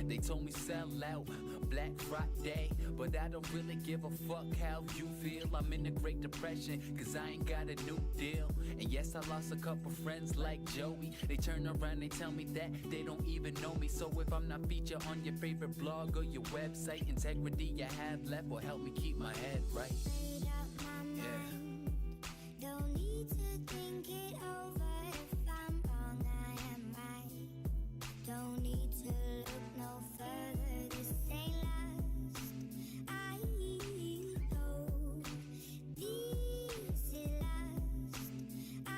They told me sell out Black Friday, but I don't really give a fuck how you feel. I'm in the Great Depression, cause I ain't got a new deal. And yes, I lost a couple friends like Joey. They turn around, they tell me that they don't even know me. So if I'm not featured on your favorite blog or your website, integrity you have left will help me keep my head right. Yeah. Don't need to think it over. If I'm wrong, I am right. Don't need to look no further. This ain't last. I know this is last. I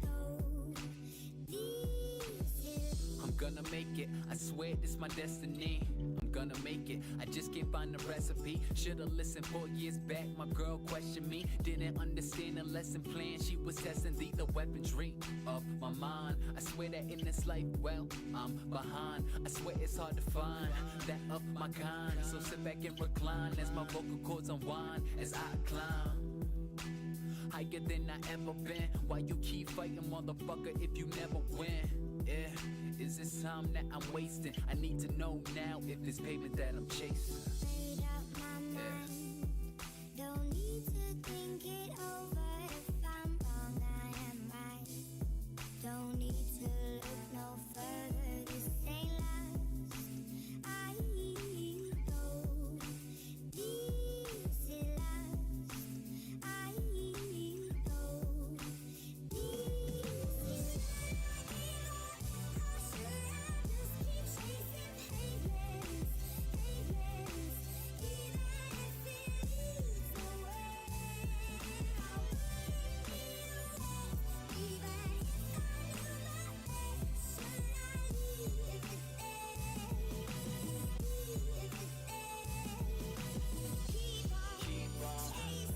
know this is. I'm gonna make it, I swear it's my destiny. I'm gonna make it, I just can't find the recipe. Should've listened 4 years back, my girl questioned me. Didn't understand the lesson plan, she was testing the weaponry of my mind. I swear that in this life, well, I'm behind. I swear it's hard to find that of my kind. So sit back and recline as my vocal cords unwind as I climb higher than I ever been. Why you keep fighting, motherfucker, if you never win? Yeah, is this time that I'm wasting? I need to know now if this pavement that I'm chasing. Made up my mind. Don't need to think it over. If I'm wrong, I am right. Don't need to look no further. This ain't last. I know this is last. I know this is. Should I just keep chasing pavements, pavements, even if it leads away? I wouldn't be wrong, even if I knew my way. Should I leave it there? Leave it there. Keep on chasing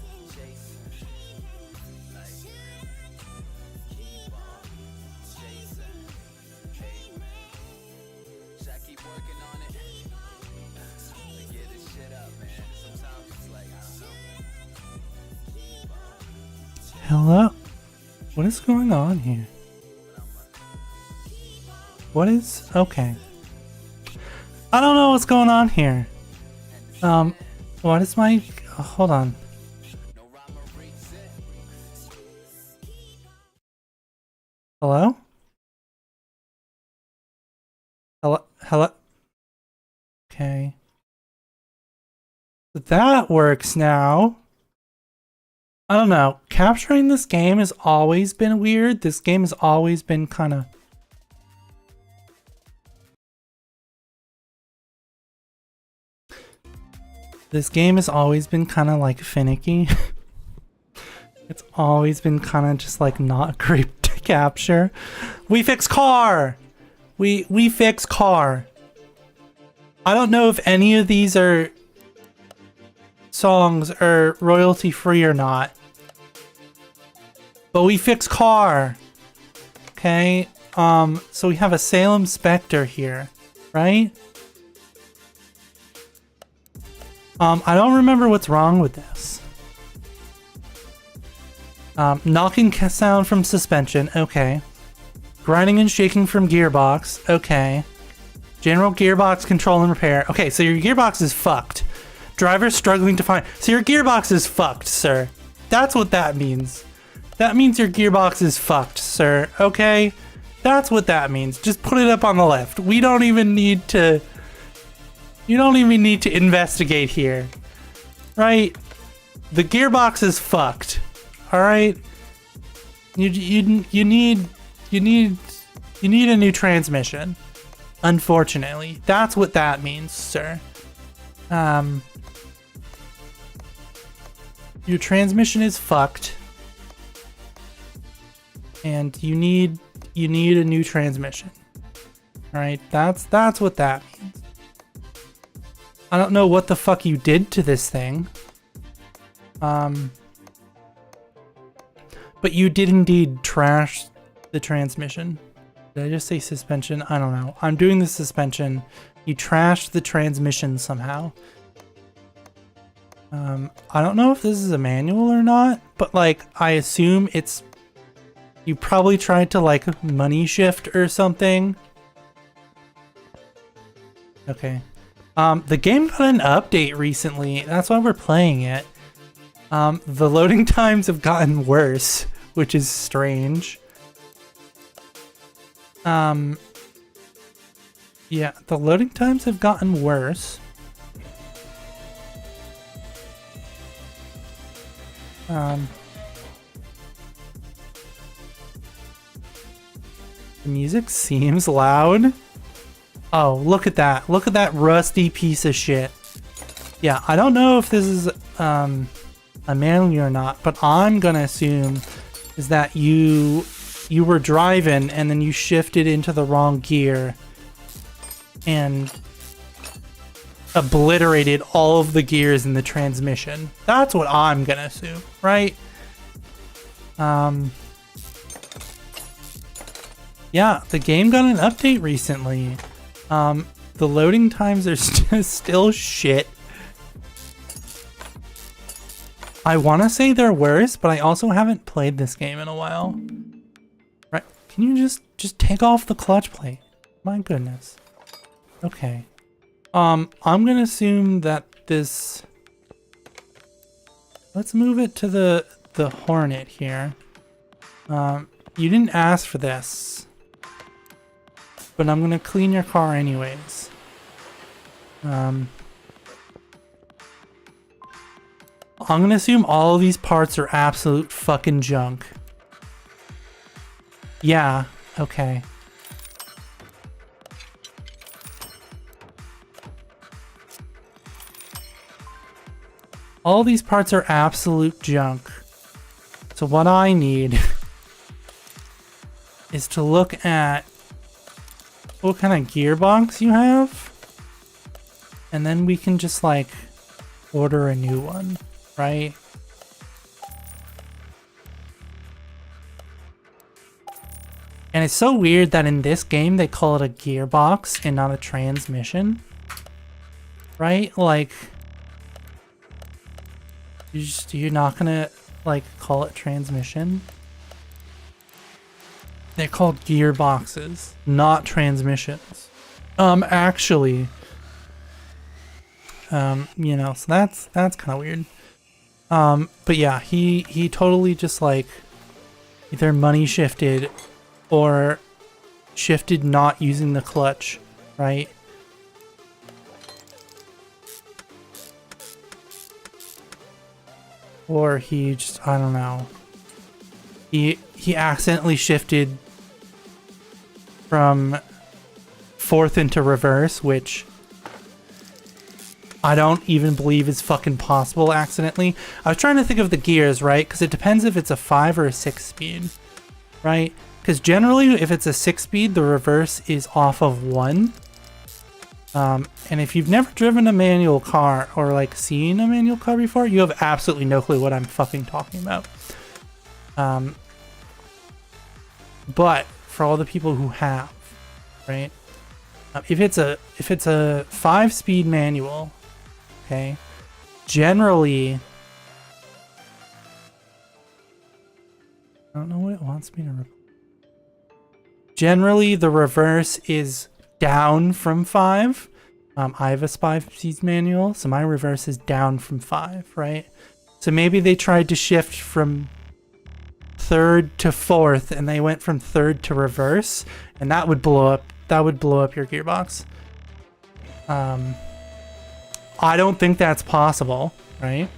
pavements. Should I just keep on chasing pavements? Should I keep working on it? To get this shit up, man. Sometimes it's like, I don't know. Hello? What is going on here? What is... Okay. I don't know what's going on here. What is my... hold on. No rhyme or reason. Hello? Hello? Hello? Okay. That works now. I don't know. Capturing this game has always been weird. This game has always been kind of... This game has always been kind of like finicky. It's always been kind of just like not great to capture. We fix car! We fix car. I don't know if any of these are songs are royalty free or not. But we fix car. Okay. So we have a Salem Spectre here, right? I don't remember what's wrong with this. Knocking sound from suspension, okay. Grinding and shaking from gearbox, okay. General gearbox control and repair. Okay, so your gearbox is fucked. Driver struggling to find... So your gearbox is fucked, sir. That's what that means. That means your gearbox is fucked, sir. Okay? That's what that means. Just put it up on the left. We don't even need to... You don't even need to investigate here. Right? The gearbox is fucked. Alright? You need a new transmission. Unfortunately. That's what that means, sir. Your transmission is fucked. And you need a new transmission. Alright, that's what that means. I don't know what the fuck you did to this thing. But you did indeed trash the transmission. Did I just say suspension? I don't know. I'm doing the suspension. You trashed the transmission somehow. I don't know if this is a manual or not, but like, I assume it's... You probably tried to like money shift or something. Okay. The game got an update recently. That's why we're playing it. The loading times have gotten worse, which is strange. Yeah, the loading times have gotten worse. The music seems loud. Oh, look at that. Look at that rusty piece of shit. Yeah, I don't know if this is a manual or not, but I'm gonna assume is that you were driving and then you shifted into the wrong gear and obliterated all of the gears in the transmission. That's what I'm gonna assume, right? Yeah, the game got an update recently. The loading times are still shit. I want to say they're worse, but I also haven't played this game in a while. Right? Can you just take off the clutch plate? My goodness. Okay. I'm gonna assume that this. Let's move it to the Hornet here. You didn't ask for this, but I'm gonna clean your car anyways. I'm gonna assume all of these parts are absolute fucking junk. Yeah, okay. All these parts are absolute junk. So what I need is to look at what kind of gearbox you have, and then we can just like order a new one, right? And it's so weird that in this game they call it a gearbox and not a transmission, right? Like, you're not gonna like call it transmission. They're called gearboxes, not transmissions. Actually, you know, so that's kind of weird. But yeah, he totally just like either money shifted or shifted not using the clutch, right? Or he just, I don't know. He accidentally shifted from fourth into reverse, which I don't even believe is fucking possible accidentally. I was trying to think of the gears, right? Because it depends if it's a 5 or a 6 speed, right? Because generally, if it's a 6 speed, the reverse is off of 1. And if you've never driven a manual car or like seen a manual car before, you have absolutely no clue what I'm fucking talking about. But for all the people who have, right? If it's a 5-speed manual, okay, generally, I don't know what it wants me to. Generally, the reverse is down from 5. I have a 5-speed manual, so my reverse is down from 5, right? So maybe they tried to shift from 3rd to 4th, and they went from 3rd to reverse, and that would blow up. That would blow up your gearbox. I don't think that's possible, right?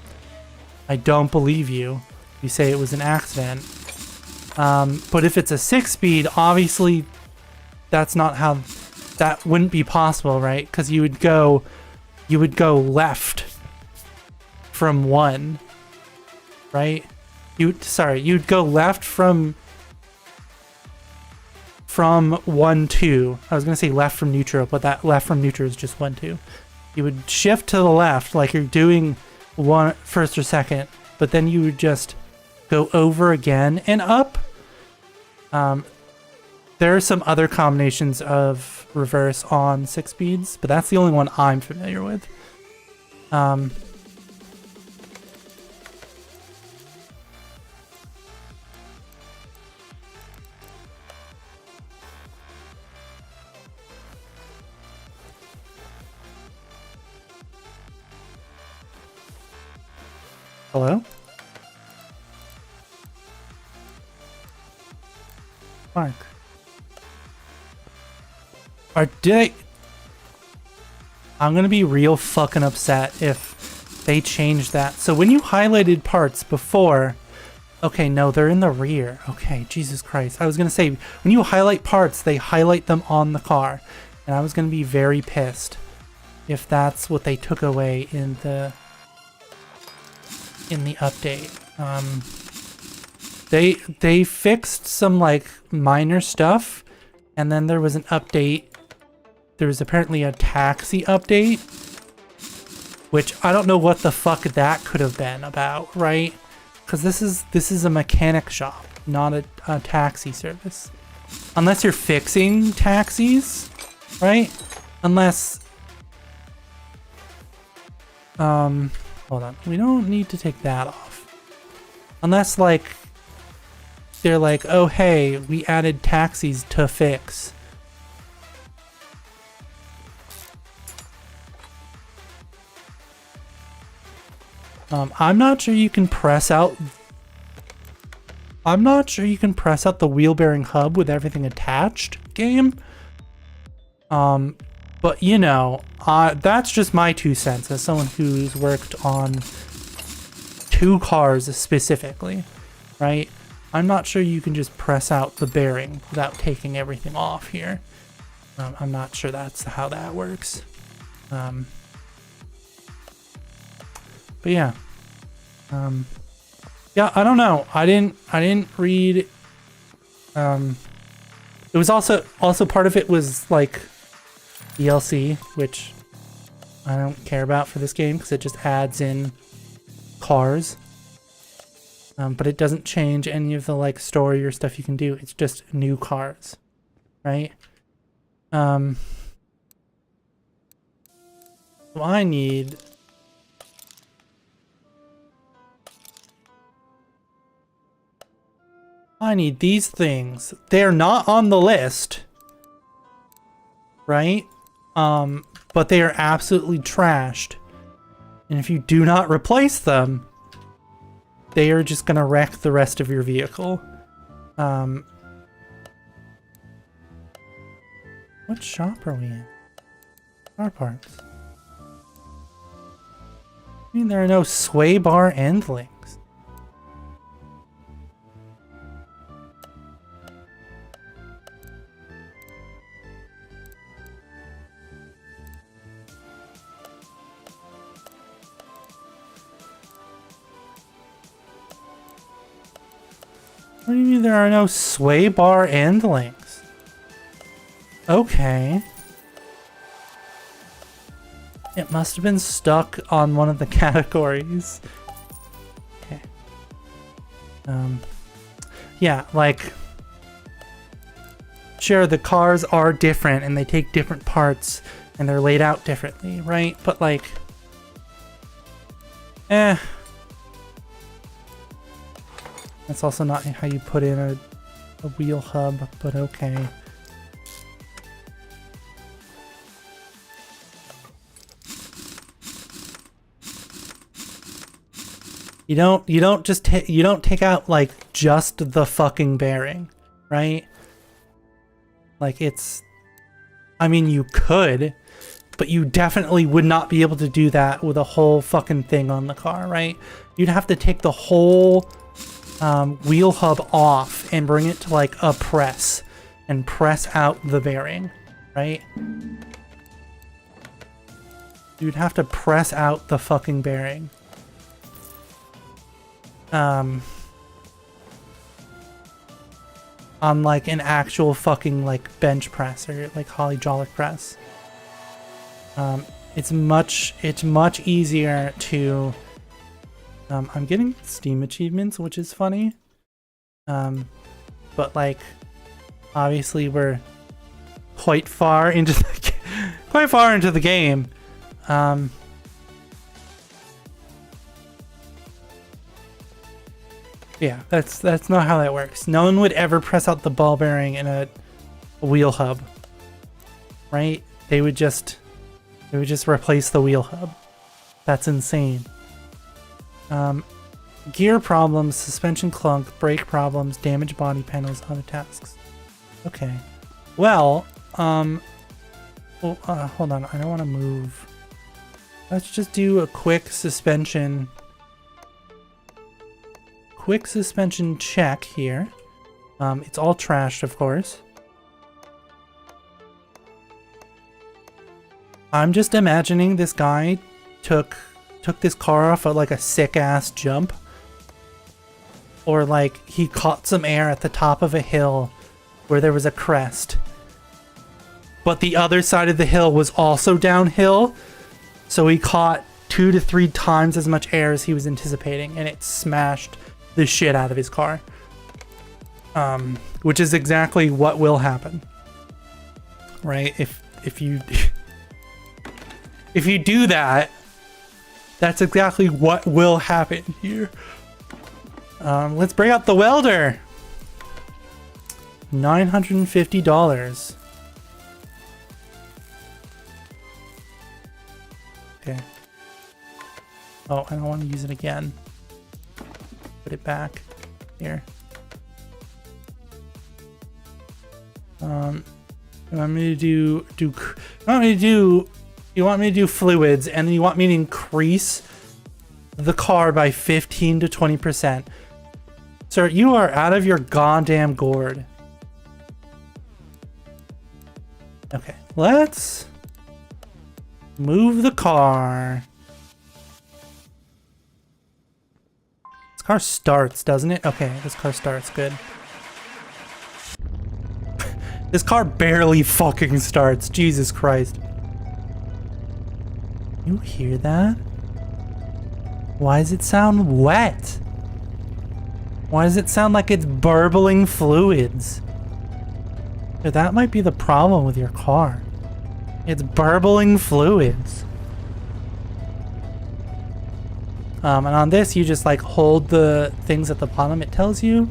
I don't believe you. You say it was an accident. But if it's a 6-speed, obviously that's not how. That wouldn't be possible, right? Because you would go left from 1, right? You'd go left from 1, 2. I was gonna say left from neutral, but that left from neutral is just 1, 2. You would shift to the left like you're doing 1 first or second, but then you would just go over again and up. There are some other combinations of reverse on 6 speeds, but that's the only one I'm familiar with. Hello? Mark. Or did I... I'm gonna be real fucking upset if they change that. So when you highlighted parts before... Okay, no, they're in the rear. Okay, Jesus Christ. I was gonna say, when you highlight parts, they highlight them on the car. And I was gonna be very pissed if that's what they took away in the update. They fixed some like minor stuff, and then there was an update. There was apparently a taxi update, which I don't know what the fuck that could have been about, right? Because this is a mechanic shop, not a taxi service. Unless you're fixing taxis, right? Unless hold on. We don't need to take that off. Unless like they're like, "Oh, hey, we added taxis to fix." I'm not sure you can press out. I'm not sure you can press out the wheel bearing hub with everything attached, game. But you know, that's just my 2 cents as someone who's worked on 2 cars specifically, right? I'm not sure you can just press out the bearing without taking everything off here. I'm not sure that's how that works. But yeah. Yeah, I don't know. I didn't read. It was also part of it was like DLC, which I don't care about for this game because it just adds in cars. But it doesn't change any of the like story or stuff you can do. It's just new cars, right? So I need. I need these things. They're not on the list, right? But they are absolutely trashed. And if you do not replace them, they are just gonna wreck the rest of your vehicle. What shop are we in? Car parts. I mean, there are no sway bar end links. What do you mean there are no sway bar end links? Okay. It must have been stuck on one of the categories. Okay. Yeah, like... Sure, the cars are different and they take different parts and they're laid out differently, right? But like... That's also not how you put in a wheel hub, but okay. You don't just you don't take out like just the fucking bearing, right? Like it's, I mean you could, but you definitely would not be able to do that with a whole fucking thing on the car, right? You'd have to take the whole wheel hub off and bring it to like a press and press out the bearing, right? You'd have to press out the fucking bearing. On like an actual fucking like bench press or like hydraulic press. It's much easier to I'm getting Steam achievements, which is funny. But like obviously we're quite far into the game. Yeah, that's not how that works. No one would ever press out the ball bearing in a wheel hub, right? They would just replace the wheel hub. That's insane. Gear problems, suspension clunk, brake problems, damaged body panels, other tasks. Okay. Well, hold on. I don't want to move. Let's just do a quick suspension check here. It's all trashed, of course. I'm just imagining this guy took this car off at like a sick ass jump. Or like he caught some air at the top of a hill where there was a crest. But the other side of the hill was also downhill. So he caught 2 to 3 times as much air as he was anticipating, and it smashed the shit out of his car. Which is exactly what will happen. Right? If you if you do that, that's exactly what will happen here. Let's bring out the welder. $950. Okay. Oh, I don't want to use it again. Put it back here. You want me to you want me to do fluids, and then you want me to increase the car by 15 to 20%. Sir, you are out of your goddamn gourd. Okay, let's move the car. This car starts, doesn't it? Okay, this car starts, good. This car barely fucking starts, Jesus Christ. You hear that? Why does it sound wet? Why does it sound like it's burbling fluids? Dude, that might be the problem with your car. It's burbling fluids. And on this, you just like hold the things at the bottom it tells you,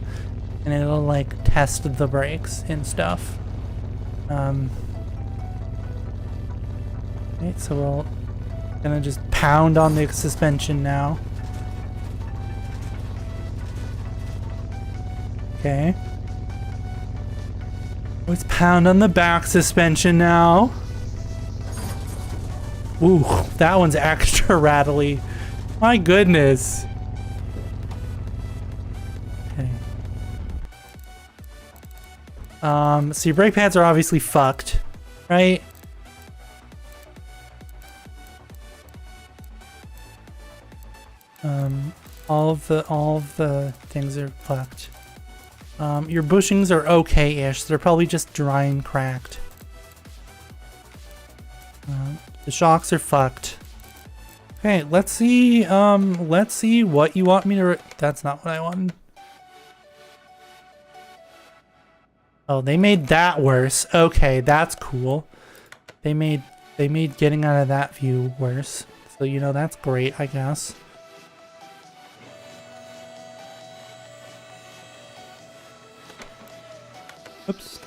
and it'll like test the brakes and stuff. Okay, so we're gonna just pound on the suspension now. Okay. Let's pound on the back suspension now. Ooh, that one's extra rattly. My goodness. Okay. So your brake pads are obviously fucked, right? All of the things are fucked. Your bushings are okay-ish. They're probably just dry and cracked. The shocks are fucked. Okay, let's see what you want me to... That's not what I wanted. Oh, they made that worse. Okay, that's cool. They made getting out of that view worse. So, you know, that's great, I guess. Oops.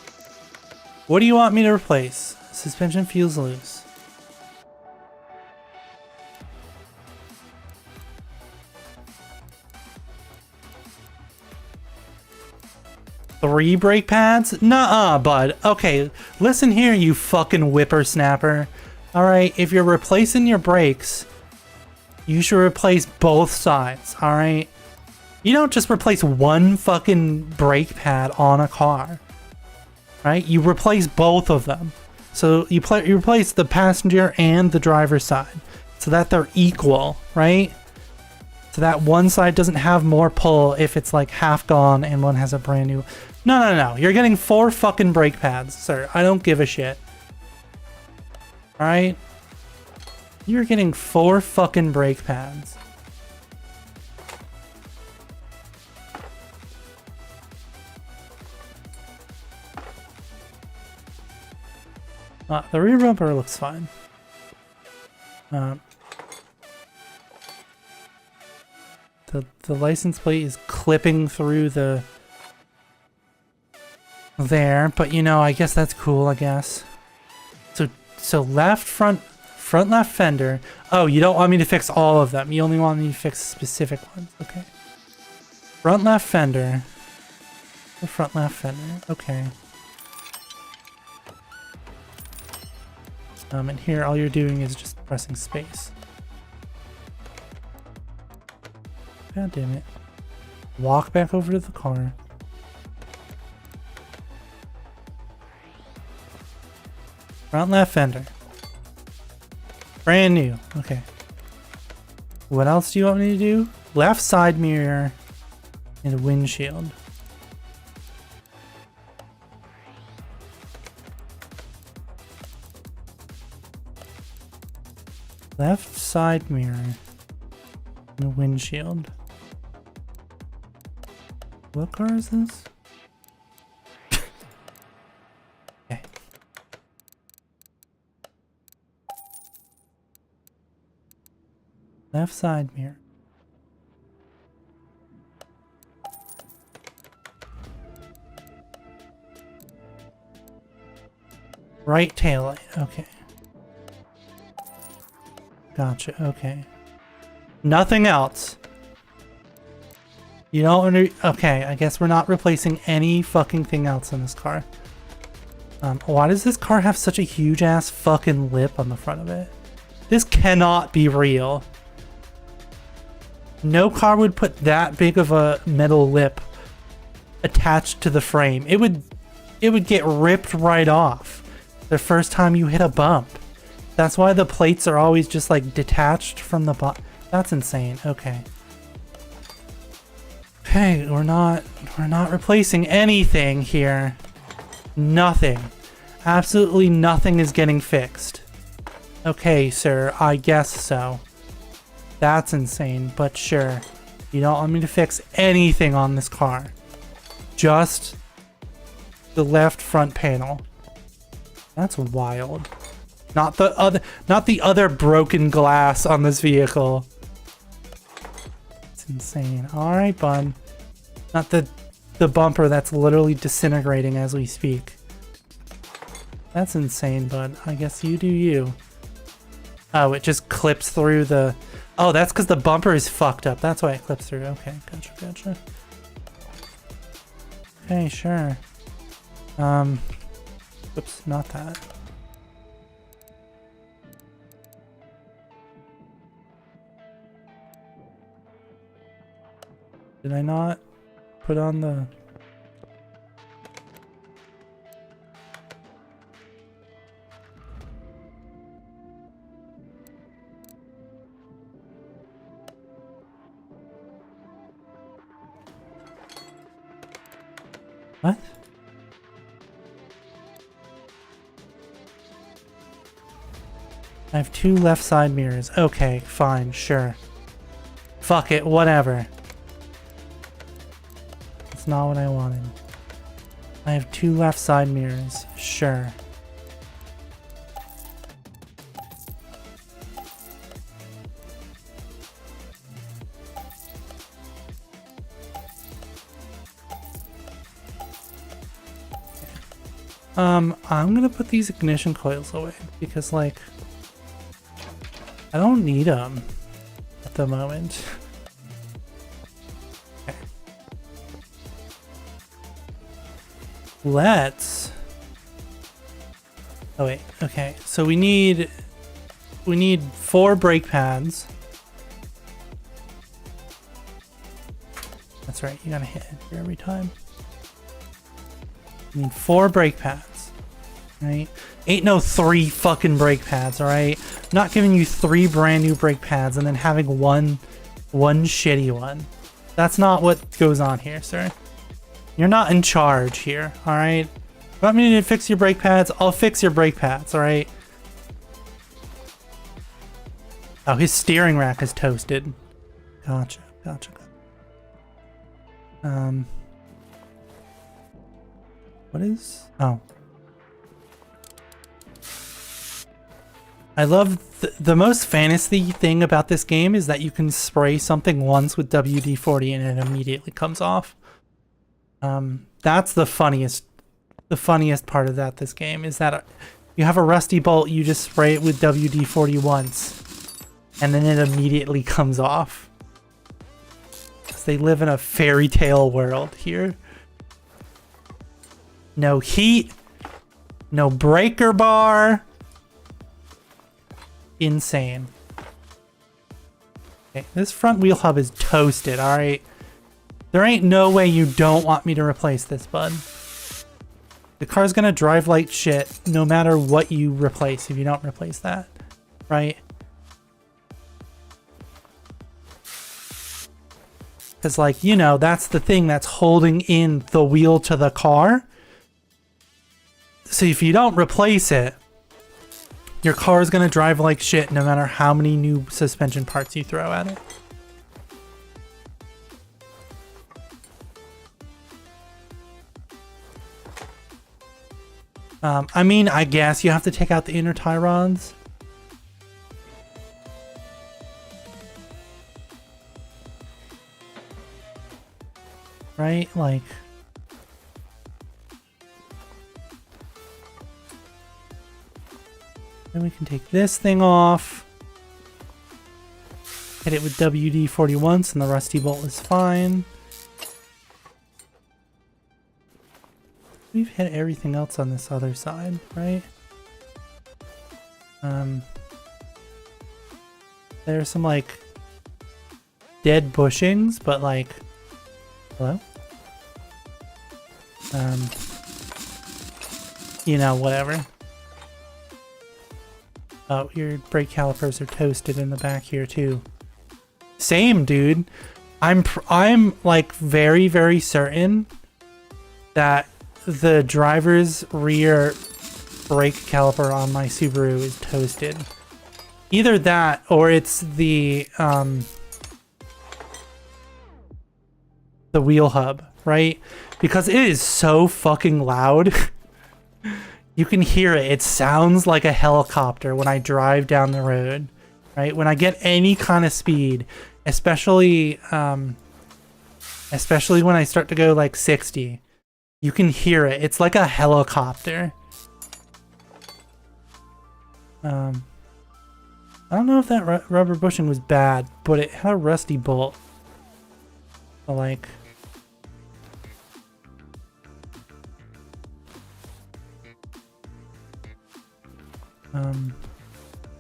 What do you want me to replace? Suspension feels loose. Three brake pads? Nuh-uh, bud. Okay, listen here, you fucking whippersnapper. Alright, if you're replacing your brakes, you should replace both sides, alright? You don't just replace one fucking brake pad on a car. Right? You replace both of them. So you replace the passenger and the driver's side so that they're equal, right? So that one side doesn't have more pull if it's like half gone and one has a brand new... No. You're getting 4 fucking brake pads, sir. I don't give a shit. Alright? You're getting 4 fucking brake pads. The rear bumper looks fine. The license plate is clipping through there, but you know, I guess that's cool, I guess. So left front left fender. Oh, you don't want me to fix all of them. You only want me to fix specific ones. Okay. Front left fender. The front left fender. Okay. And here all you're doing is just pressing space. God damn it. Walk back over to the car. Front left fender. Brand new. Okay. What else do you want me to do? Left side mirror and windshield. Left side mirror and a windshield. What car is this? Okay. Left side mirror. Right tail light. Okay. Gotcha. Okay. Nothing else. You don't okay, I guess we're not replacing any fucking thing else in this car. Why does this car have such a huge ass fucking lip on the front of it? This cannot be real. No car would put that big of a metal lip attached to the frame. It would get ripped right off the first time you hit a bump. That's why the plates are always just like detached from the bottom. That's insane. Okay. Okay, we're not replacing anything here. Nothing. Absolutely nothing is getting fixed. Okay, sir, I guess so. That's insane, but sure. You don't want me to fix anything on this car. Just the left front panel. That's wild. Not the other broken glass on this vehicle. It's insane. Alright, bud. Not the bumper that's literally disintegrating as we speak. That's insane, bud. I guess you do you. Oh, it just clips through the... Oh, that's because the bumper is fucked up. That's why it clips through. Okay, gotcha. Okay, sure. Oops, not that. Did I not put on the... What? I have 2 left side mirrors. Okay, fine, sure. Fuck it, whatever. That's not what I wanted. I have 2 left side mirrors. Sure. I'm gonna put these ignition coils away because, like, I don't need them at the moment. Okay. Let's... Oh wait, okay. So we need 4 brake pads. That's right, you gotta hit enter every time. We need 4 brake pads, right? Ain't no 3 fucking brake pads, alright? I'm not giving you 3 brand new brake pads and then having one shitty one. That's not what goes on here, sir. You're not in charge here, alright? You want me to fix your brake pads? I'll fix your brake pads, alright? Oh, his steering rack is toasted. Gotcha. What is... Oh. I love... The most fantasy thing about this game is that you can spray something once with WD-40 and it immediately comes off. That's the funniest part of this game is that you have a rusty bolt, you just spray it with WD-40 once and then it immediately comes off. They live in a fairy tale world here. No heat. No breaker bar. Insane. Okay, this front wheel hub is toasted, alright? There ain't no way you don't want me to replace this, bud. The car's gonna drive like shit no matter what you replace if you don't replace that, right? Because, like, you know, that's the thing that's holding in the wheel to the car. So if you don't replace it, your car is going to drive like shit no matter how many new suspension parts you throw at it. I mean, I guess you have to take out the inner tie rods. Right? Like... Then we can take this thing off. Hit it with WD-40 once and the rusty bolt is fine. We've hit everything else on this other side, right? There's some, like, dead bushings, but, like... Hello? You know, whatever. Oh, your brake calipers are toasted in the back here, too. Same, dude. I'm like, very, very certain that the driver's rear brake caliper on my Subaru is toasted. Either that or it's the wheel hub, right? Because it is so fucking loud. You can hear it. It sounds like a helicopter when I drive down the road, right? When I get any kind of speed, especially when I start to go like 60, you can hear it. It's like a helicopter. I don't know if that rubber bushing was bad, but it had a rusty bolt. So, like...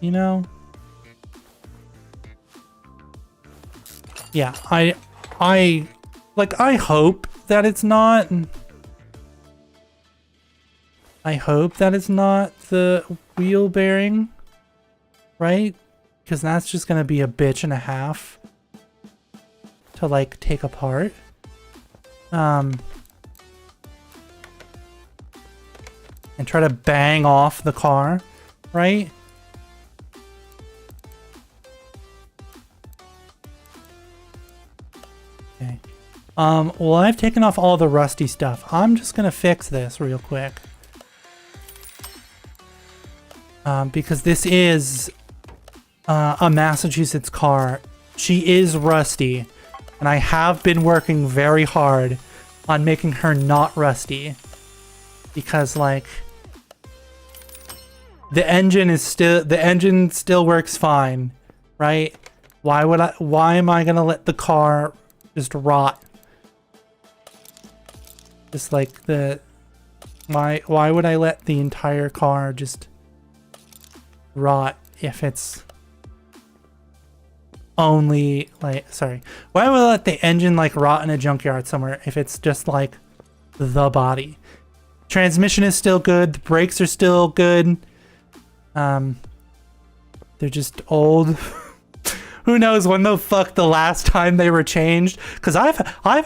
you know? Yeah, I hope that it's not... I hope that it's not the wheel bearing, right? Because that's just gonna be a bitch and a half to, like, take apart. And try to bang off the car, right? Okay. Well, I've taken off all the rusty stuff. I'm just gonna fix this real quick. Because this is a Massachusetts car. She is rusty, and I have been working very hard on making her not rusty. Because, like, the engine still works fine, right? Why am I gonna let the car just rot? Just like why would I let the entire car just rot if it's only, like, sorry. Why would I let the engine, like, rot in a junkyard somewhere if it's just, like, the body? Transmission is still good. The brakes are still good. They're just old. Who knows when the fuck the last time they were changed? Because I've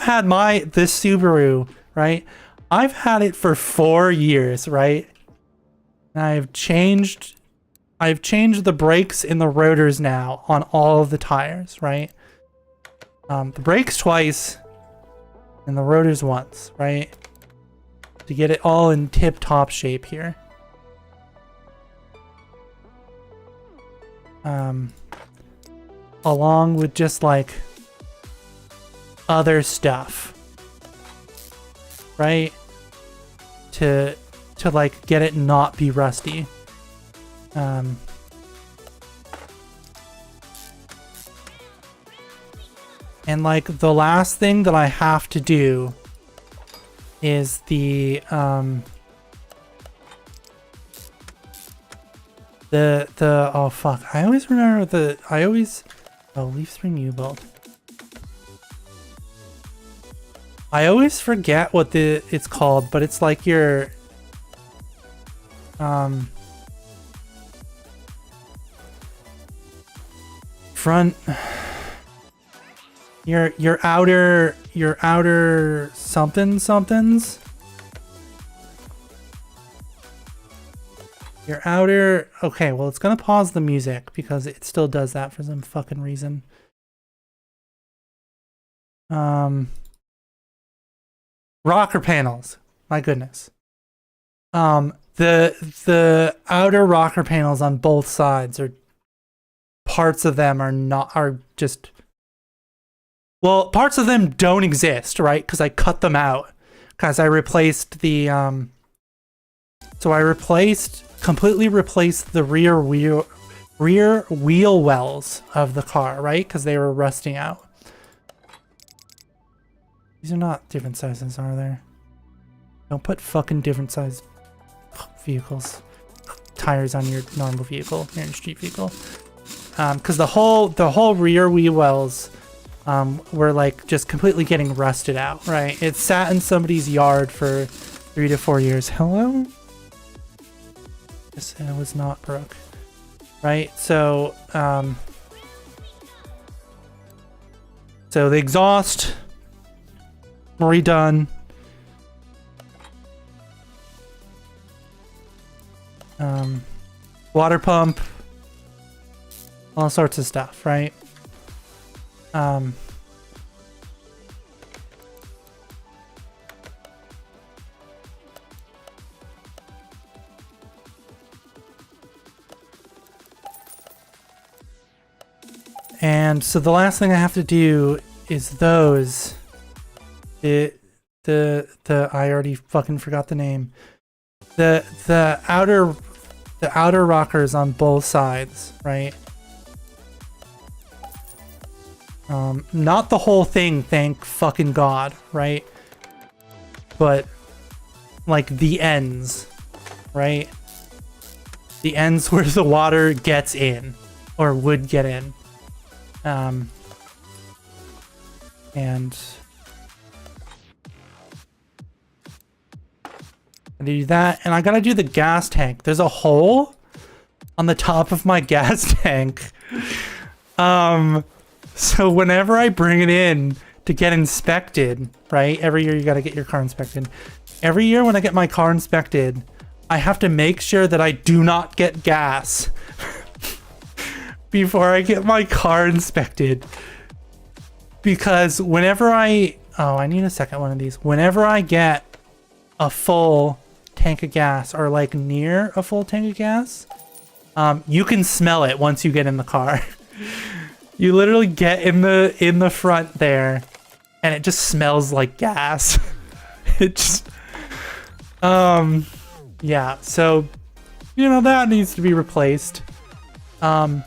had this Subaru, right? I've had it for 4 years, right? And I've changed the brakes in the rotors now on all of the tires, right? The brakes twice and the rotors once, right? To get it all in tip-top shape here. Along with just, like, other stuff, right? To like get it not be rusty. And like the last thing that I have to do is the oh fuck, I always remember Leaf Spring U-bolt. I always forget what it's called, but it's like your front, your outer somethings. Your outer, okay, well it's gonna pause the music because it still does that for some fucking reason. Rocker panels, my goodness. The outer rocker panels on both sides, or parts of them are just, well, parts of them don't exist, right? Because I cut them out because I replaced the so I completely replaced the rear wheel wells of the car, right? Because they were rusting out. These are not different sizes, are there? Don't put fucking different size vehicles, tires on your normal vehicle, your street vehicle. Because the whole rear wheel wells were like just completely getting rusted out, right? It sat in somebody's yard for 3 to 4 years. Hello? Yes, it was not Brooke, right? So, so the exhaust redone. Water pump, all sorts of stuff, right? And so the last thing I have to do is those. I already fucking forgot the name. The outer rockers on both sides, right? Not the whole thing, thank fucking God, right? But like the ends, right? The ends where the water gets in, or would get in. And I do that, and I gotta do the gas tank. There's a hole on the top of my gas tank. So whenever I bring it in to get inspected, right? Every year you gotta get your car inspected. Every year when I get my car inspected, I have to make sure that I do not get gas before I get my car inspected. Because whenever I need a second one of these. Whenever I get a full tank of gas, or like near a full tank of gas, you can smell it once you get in the car. You literally get in the front there and it just smells like gas. It just yeah, so you know that needs to be replaced. And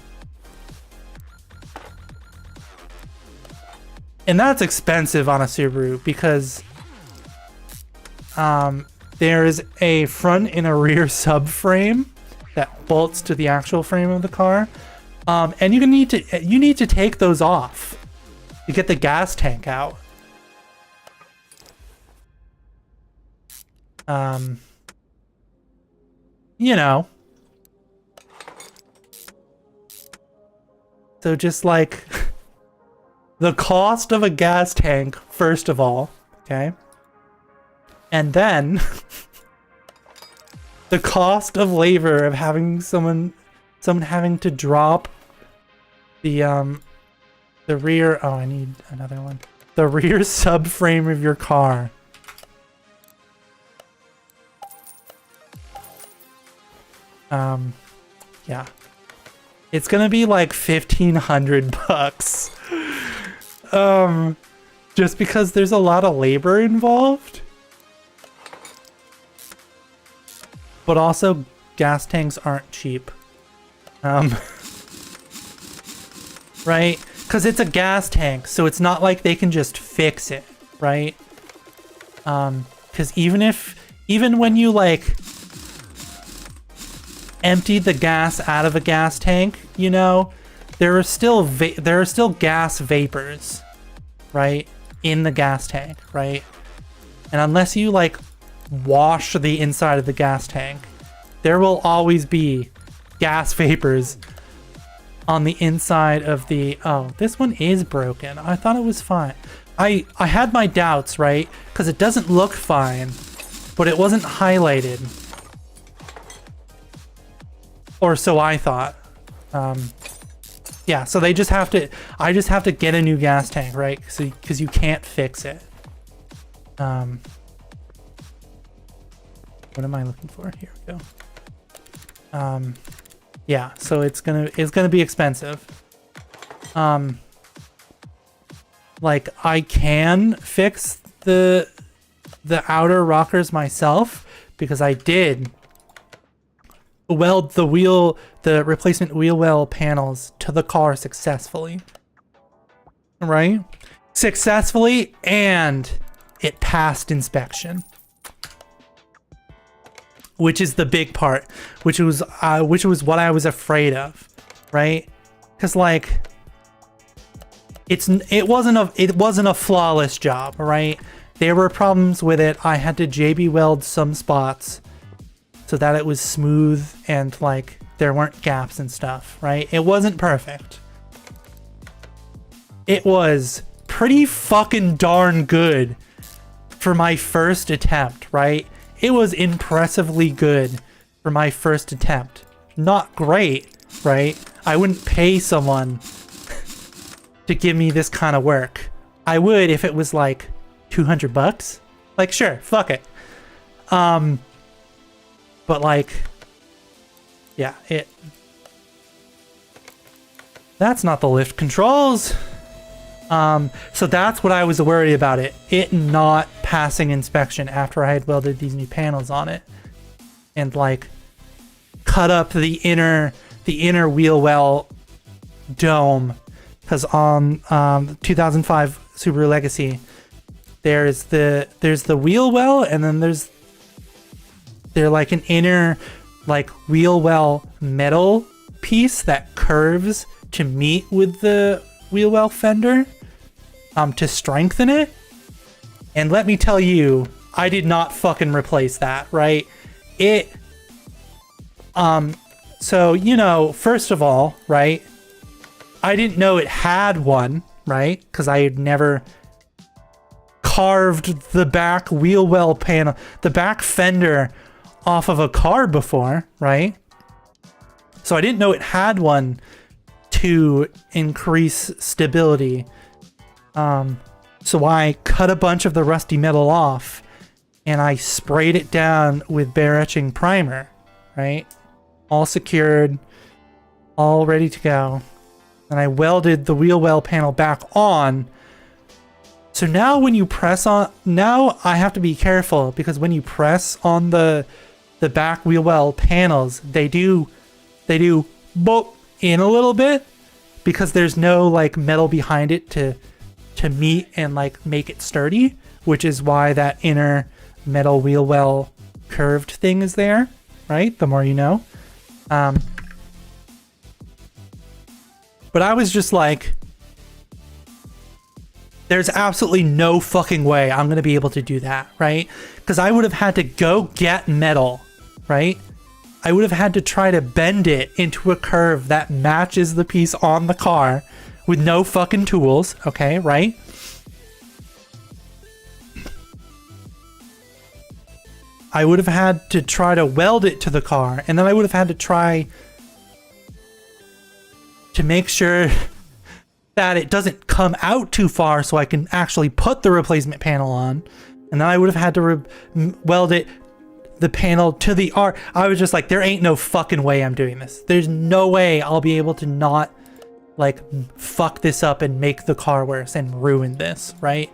that's expensive on a Subaru because there's a front and a rear subframe that bolts to the actual frame of the car. And you need to take those off to get the gas tank out. You know. So just like the cost of a gas tank, first of all, okay? And then the cost of labor of having someone having to drop the rear, oh, I need another one. The rear subframe of your car. Yeah. It's gonna be like $1,500. Just because there's a lot of labor involved. But also, gas tanks aren't cheap. Right? Because it's a gas tank, so it's not like they can just fix it, right? Because even when you like empty the gas out of a gas tank, you know, there are still gas vapors, right, in the gas tank, right? And unless you like wash the inside of the gas tank, there will always be gas vapors on the inside of the... Oh, this one is broken. I thought it was fine. I had my doubts, right? Because it doesn't look fine, but it wasn't highlighted. Or so I thought. Yeah, so they just have to... I just have to get a new gas tank, right? Because you can't fix it. What am I looking for? Here we go. Yeah, so it's gonna be expensive. Like I can fix the outer rockers myself because I did weld the replacement wheel well panels to the car successfully. Right? Successfully, and it passed inspection. Which is the big part, which was what I was afraid of, right? Because like, it wasn't a flawless job, right? There were problems with it. I had to JB weld some spots so that it was smooth and like there weren't gaps and stuff, right? It wasn't perfect. It was pretty fucking darn good for my first attempt, right? It was impressively good for my first attempt. Not great, right? I wouldn't pay someone to give me this kind of work. I would if it was like $200. Like, sure, fuck it. But like, yeah, that's not the lift controls. So that's what I was worried about it not passing inspection after I had welded these new panels on it and like cut up the inner wheel well dome, because on 2005 Subaru Legacy there's the wheel well, and then there's like an inner like wheel well metal piece that curves to meet with the wheel well fender to strengthen it. And let me tell you, I did not fucking replace that, right? So, you know, first of all, right, I didn't know it had one, right? Because I had never carved the back wheel well panel, the back fender off of a car before, right? So I didn't know it had one to increase stability. So I cut a bunch of the rusty metal off and I sprayed it down with bare etching primer, right? All secured, all ready to go. And I welded the wheel well panel back on. So now when you press on, now I have to be careful, because when you press on the back wheel well panels, they do boop in a little bit, because there's no like metal behind it to meet and like make it sturdy, which is why that inner metal wheel well curved thing is there, right? The more you know. But I was just like, there's absolutely no fucking way I'm gonna be able to do that, right? Because I would have had to go get metal, right? I would have had to try to bend it into a curve that matches the piece on the car with no fucking tools, okay, right? I would have had to try to weld it to the car, and then I would have had to try to make sure that it doesn't come out too far so I can actually put the replacement panel on. And then I would have had to weld it, the panel to the R. I was just like, there ain't no fucking way I'm doing this. There's no way I'll be able to not like fuck this up and make the car worse and ruin this, right?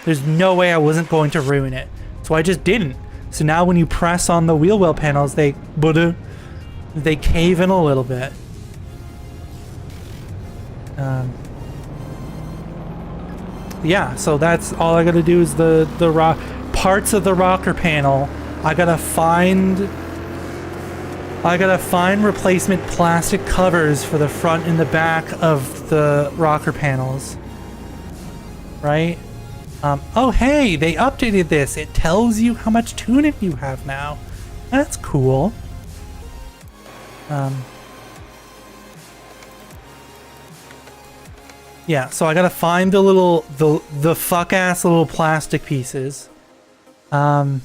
There's no way I wasn't going to ruin it. So I just didn't. So now when you press on the wheel well panels, they cave in a little bit. Yeah, so that's all I gotta do is the rock parts of the rocker panel. I gotta find replacement plastic covers for the front and the back of the rocker panels. Right? Oh hey, they updated this. It tells you how much tuning you have now. That's cool. Yeah, so I gotta find the fuck ass little plastic pieces. And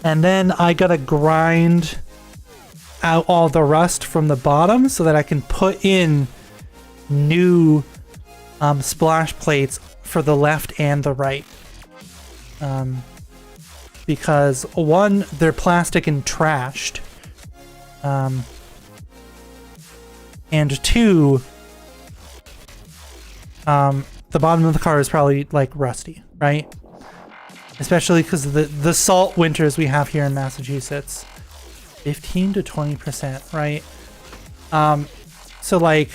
then I gotta grind out all the rust from the bottom so that I can put in new splash plates for the left and the right. Because one, they're plastic and trashed. And two, the bottom of the car is probably like rusty, right? Especially because of the salt winters we have here in Massachusetts. 15 to 20%, right? So like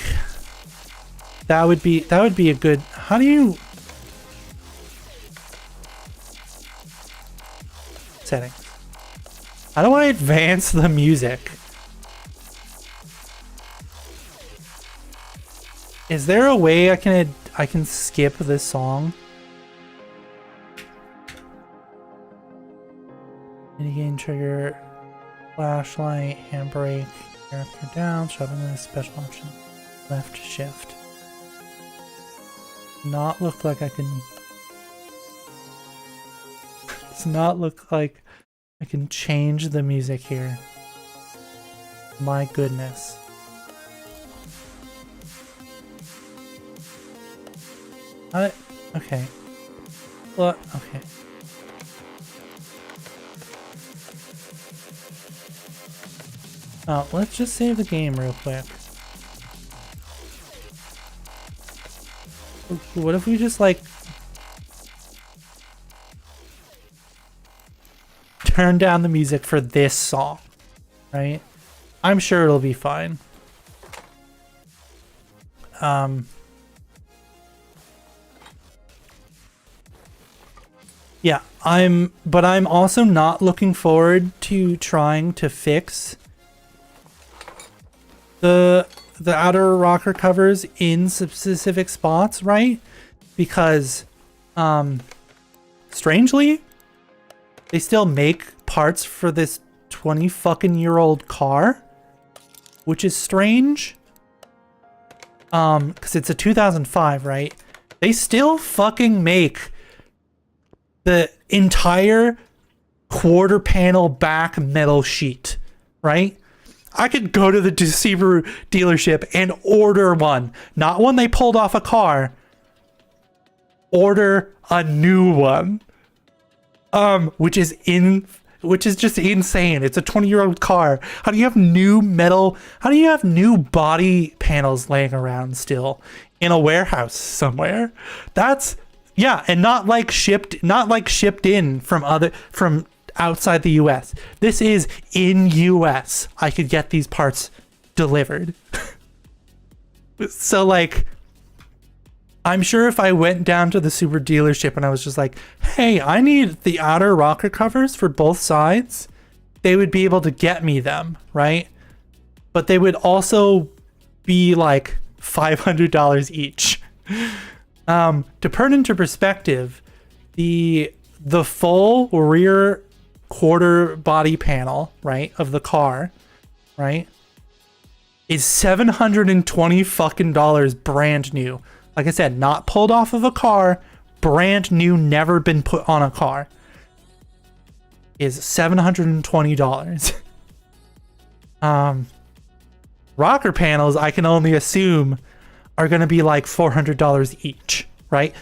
that would be a good, how do you settings? How do I advance the music? Is there a way I can skip this song? Minigain trigger, flashlight, handbrake, character down, shoving in a special option, left shift. Not look like I can. Does not look like I can change the music here. My goodness. Okay. Well, okay. Let's just save the game real quick. What if we just like turn down the music for this song, right? I'm sure it'll be fine. Yeah, but I'm also not looking forward to trying to fix the outer rocker covers in specific spots, right? Because strangely, they still make parts for this 20 fucking year old car, which is strange. Because it's a 2005, right? They still fucking make the entire quarter panel back metal sheet, right? I could go to the Subaru dealership and order one. Not one they pulled off a car. Order a new one. Which is just insane. It's a 20-year-old car. How do you have new metal? How do you have new body panels laying around still in a warehouse somewhere? That's, yeah, and not like shipped in from outside the US. This is in US. I could get these parts delivered. So like, I'm sure if I went down to the Subaru dealership and I was just like, hey, I need the outer rocker covers for both sides, they would be able to get me them, right? But they would also be like $500 each. To put into perspective, the full rear quarter body panel, right, of the car, right, is $720 fucking dollars brand new. Like I said, not pulled off of a car, brand new, never been put on a car. Is $720. Rocker panels, I can only assume, are going to be like $400 each, right?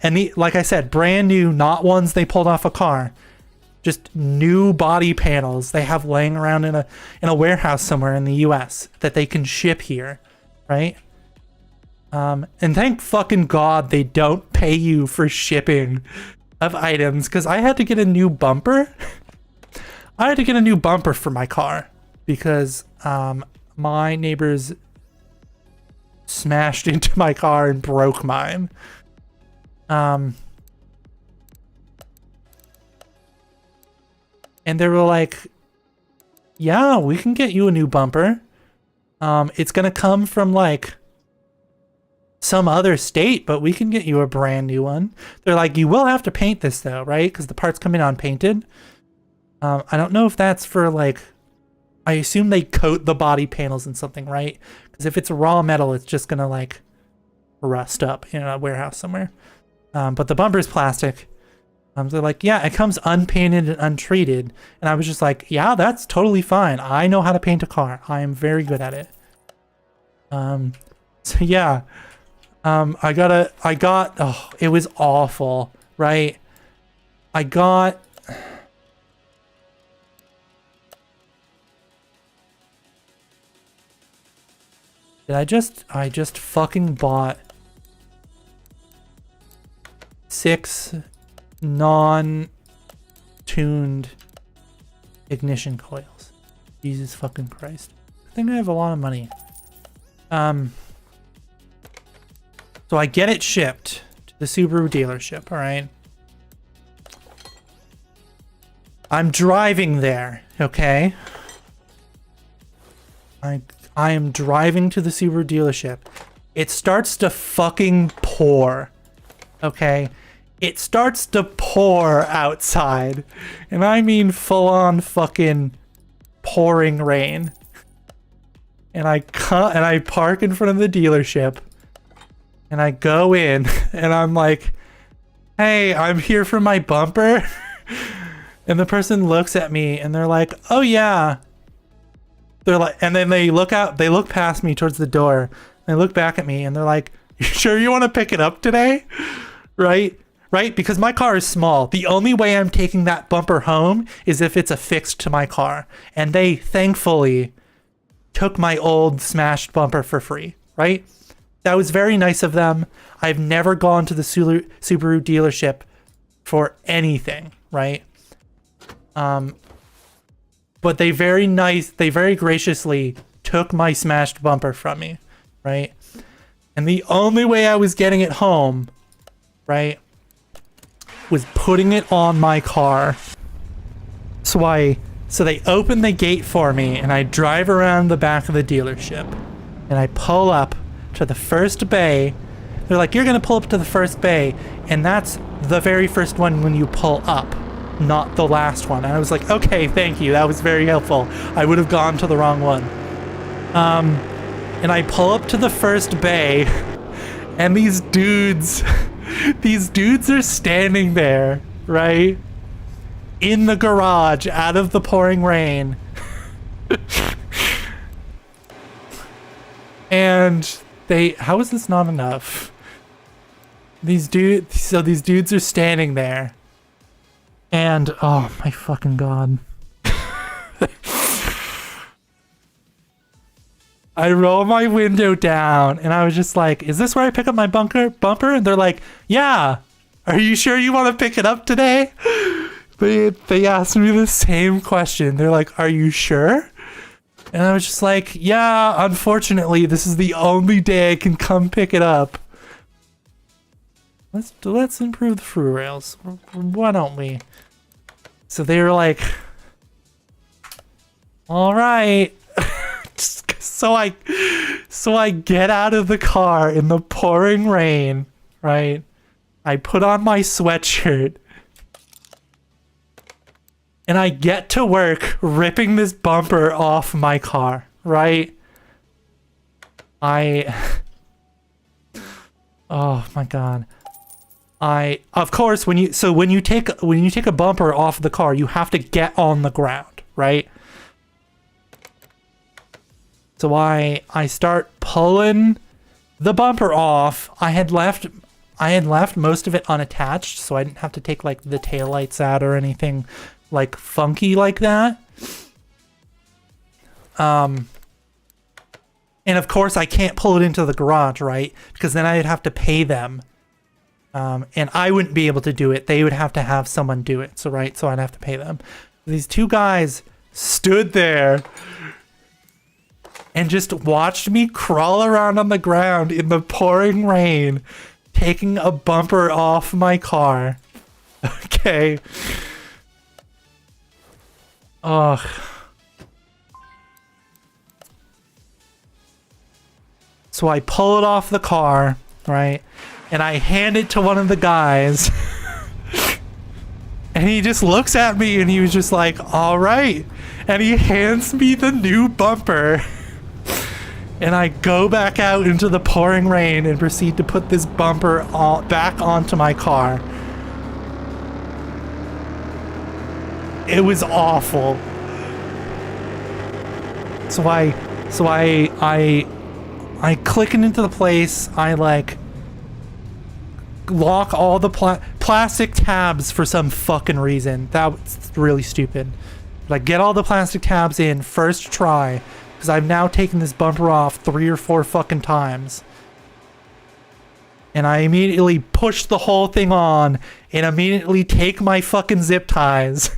And like I said, brand new, not ones they pulled off a car. Just new body panels they have laying around in a warehouse somewhere in the US that they can ship here, right? And thank fucking God they don't pay you for shipping of items, because I had to get a new bumper. I had to get a new bumper for my car because my neighbor's smashed into my car and broke mine. And they were like, yeah, we can get you a new bumper. It's gonna come from like some other state, but we can get you a brand new one. They're like, you will have to paint this though, right? Because the parts come in unpainted. I don't know if that's for like, I assume they coat the body panels in something, right? Because if it's raw metal, it's just gonna like rust up in a warehouse somewhere. But the bumper's plastic. They're like, yeah, it comes unpainted and untreated. And I was just like, yeah, that's totally fine. I know how to paint a car. I am very good at it. So yeah, oh, it was awful, right? I just fucking bought 6 non-tuned ignition coils. Jesus fucking Christ. I think I have a lot of money. So I get it shipped to the Subaru dealership, alright? I'm driving there, okay? I am driving to the Subaru dealership. It starts to fucking pour, okay? It starts to pour outside. And I mean full-on fucking pouring rain. And I park in front of the dealership. And I go in and I'm like, hey, I'm here for my bumper. And the person looks at me and they're like, oh yeah. They're like, and then they look past me towards the door. They look back at me and they're like, you sure you want to pick it up today? Right? Because my car is small. The only way I'm taking that bumper home is if it's affixed to my car. And they thankfully took my old smashed bumper for free, right? That was very nice of them. I've never gone to the Subaru dealership for anything, right? But they very graciously took my smashed bumper from me, right? And the only way I was getting it home, right, was putting it on my car. So they open the gate for me and I drive around the back of the dealership and I pull up to the first bay. They're like, you're gonna pull up to the first bay, and that's the very first one when you pull up, not the last one. And I was like, okay, thank you, that was very helpful. I would have gone to the wrong one. And I pull up to the first bay and these dudes are standing there, right, in the garage out of the pouring rain. And how is this not enough? These dudes are standing there. And, oh my fucking God. I roll my window down and I was just like, is this where I pick up my bumper? And they're like, yeah. Are you sure you want to pick it up today? They asked me the same question. They're like, are you sure? And I was just like, yeah, unfortunately, this is the only day I can come pick it up. Let's improve the through rails. Why don't we? So they were like, all right. So I get out of the car in the pouring rain, right? I put on my sweatshirt. And I get to work ripping this bumper off my car, right? Oh my God. Of course, when you take a bumper off the car, you have to get on the ground, right? So I start pulling the bumper off. I had left most of it unattached, so I didn't have to take like the taillights out or anything like funky like that. And of course I can't pull it into the garage, right? Because then I'd have to pay them. And I wouldn't be able to do it. They would have to have someone do it. So I'd have to pay them. These two guys stood there and just watched me crawl around on the ground in the pouring rain, taking a bumper off my car. Okay. Ugh. So I pull it off the car, right? And I hand it to one of the guys. And he just looks at me and he was just like, all right. And he hands me the new bumper. And I go back out into the pouring rain and proceed to put this bumper back onto my car. It was awful. So I click it into the place. I like lock all the plastic tabs for some fucking reason. That was really stupid. But I get all the plastic tabs in first try because I've now taken this bumper off 3 or 4 fucking times. And I immediately push the whole thing on and immediately take my fucking zip ties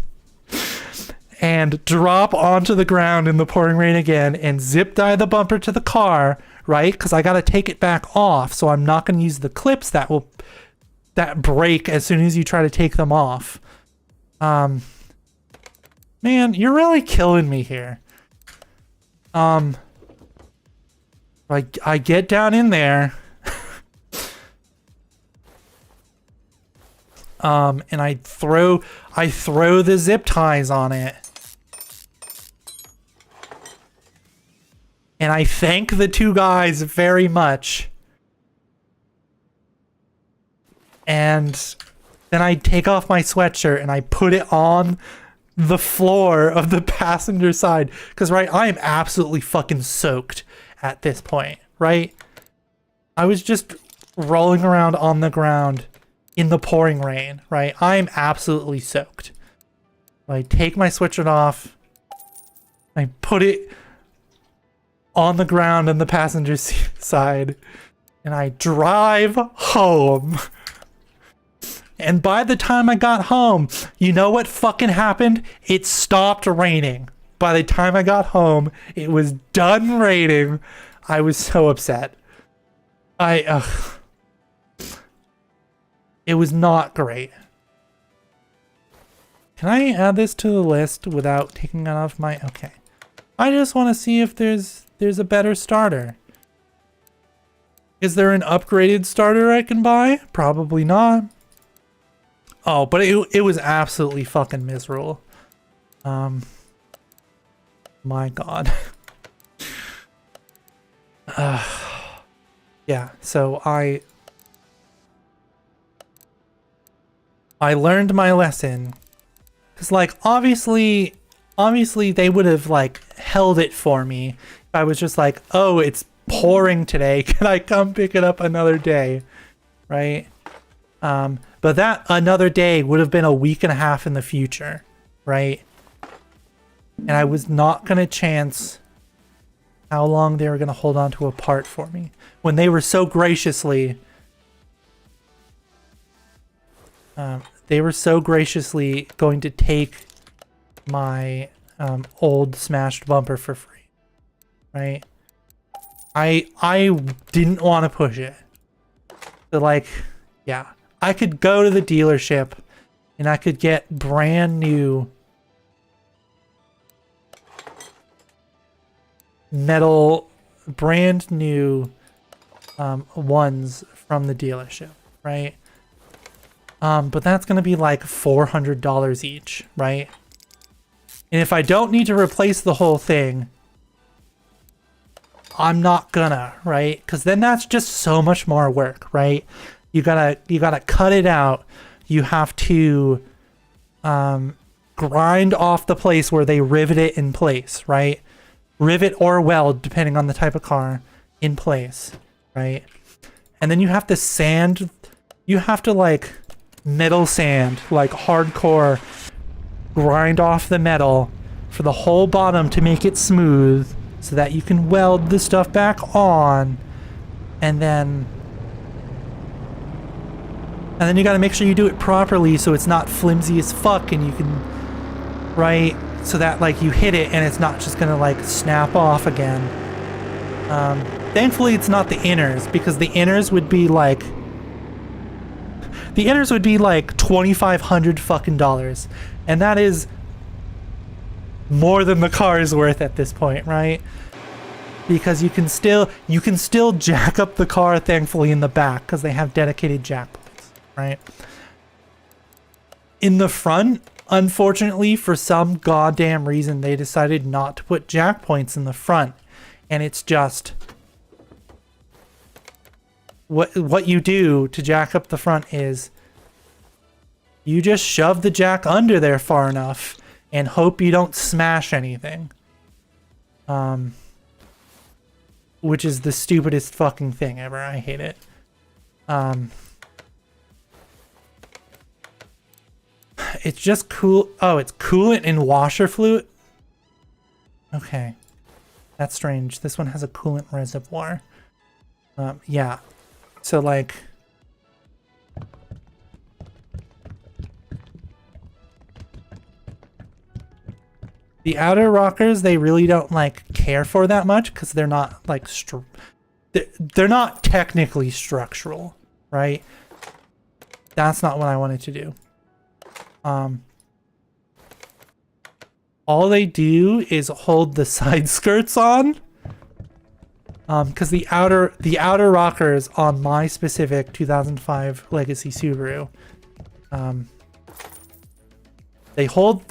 and drop onto the ground in the pouring rain again and zip tie the bumper to the car, right? Because I got to take it back off, so I'm not going to use the clips that break as soon as you try to take them off. Man, you're really killing me here. I get down in there. And I throw the zip ties on it. And I thank the 2 guys very much. And then I take off my sweatshirt and I put it on the floor of the passenger side. Because, right, I am absolutely fucking soaked at this point, right? I was just rolling around on the ground in the pouring rain, right? I am absolutely soaked. I take my sweatshirt off. I put it on the ground on the passenger side. And I drive home. And by the time I got home, you know what fucking happened? It stopped raining. By the time I got home, it was done raining. I was so upset. It was not great. Can I add this to the list without taking it off my... Okay. I just want to see if there's a better starter. Is there an upgraded starter I can buy? Probably not. Oh, but it was absolutely fucking miserable. My God. Yeah, so I learned my lesson. Cause like obviously they would have like held it for me if I was just like, oh, it's pouring today. Can I come pick it up another day? Right? But that another day would have been a week and a half in the future, right? And I was not going to chance how long they were going to hold on to a part for me when they were so graciously going to take my old smashed bumper for free, right? I didn't want to push it. So like, yeah, I could go to the dealership and I could get brand new metal, ones from the dealership, right? But that's going to be like $400 each, right? And if I don't need to replace the whole thing, I'm not gonna, right? Because then that's just so much more work, right? You gotta cut it out. You have to grind off the place where they rivet it in place, right? Rivet or weld, depending on the type of car, in place, right? And then you have to sand. You have to like metal sand, like hardcore, grind off the metal for the whole bottom to make it smooth so that you can weld the stuff back on. And then you got to make sure you do it properly so it's not flimsy as fuck and you can, right? So that like you hit it and it's not just gonna like snap off again. Thankfully, it's not the inners, because the inners would be like $2,500 fucking dollars, and that is more than the car is worth at this point, right? Because you can still jack up the car, thankfully, in the back, because they have dedicated jack points, right? In the front, unfortunately, for some goddamn reason, they decided not to put jack points in the front. And it's just what you do to jack up the front is you just shove the jack under there far enough and hope you don't smash anything. Which is the stupidest fucking thing ever. I hate it. It's just cool. Oh, it's coolant and washer fluid. Okay. That's strange. This one has a coolant reservoir. Yeah. So, like... the outer rockers, they really don't, like, care for that much, because they're not, like, they're not technically structural, right? That's not what I wanted to do. All they do is hold the side skirts on, because the outer rockers on my specific 2005 Legacy Subaru, they hold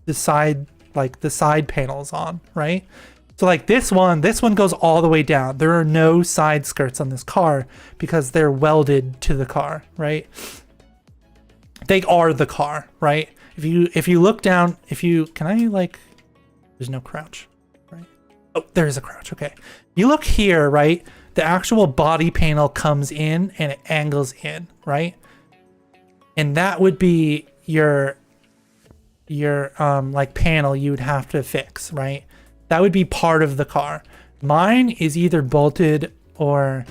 the side, like the side panels on, right? So like this one goes all the way down. There are no side skirts on this car because they're welded to the car, right? They are the car, right? If you look down, can I, like, there's no crouch, right? Oh, there is a crouch. Okay. You look here, right? The actual body panel comes in and it angles in, right? And that would be your like panel you would have to fix, right? That would be part of the car. Mine is either bolted or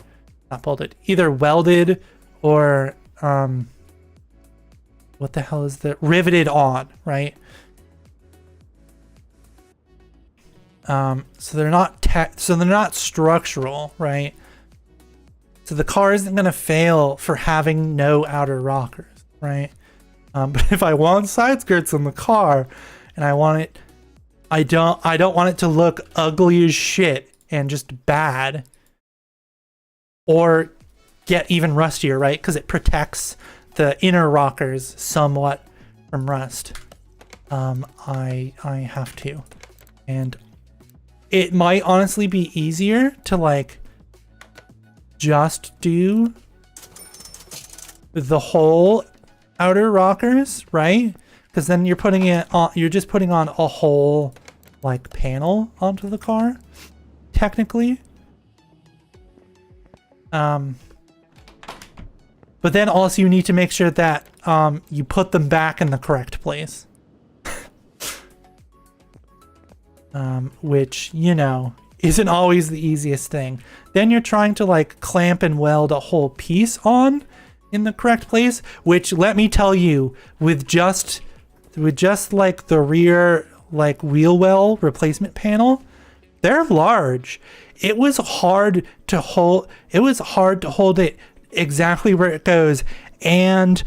not bolted, either welded or what the hell is the riveted on, right? So they're not structural, right? So the car isn't gonna fail for having no outer rockers, right? But if I want side skirts in the car and I want it, I don't want it to look ugly as shit and just bad or get even rustier, right? Because it protects the inner rockers somewhat from rust. I have to. And it might honestly be easier to like just do the whole outer rockers, right? Because then you're putting it on, you're just putting on a whole like panel onto the car, technically. But then also you need to make sure that you put them back in the correct place. Which, you know, isn't always the easiest thing. Then you're trying to like clamp and weld a whole piece on in the correct place, which, let me tell you, with just like the rear like wheel well replacement panel, they're large. It was hard to hold it exactly where it goes and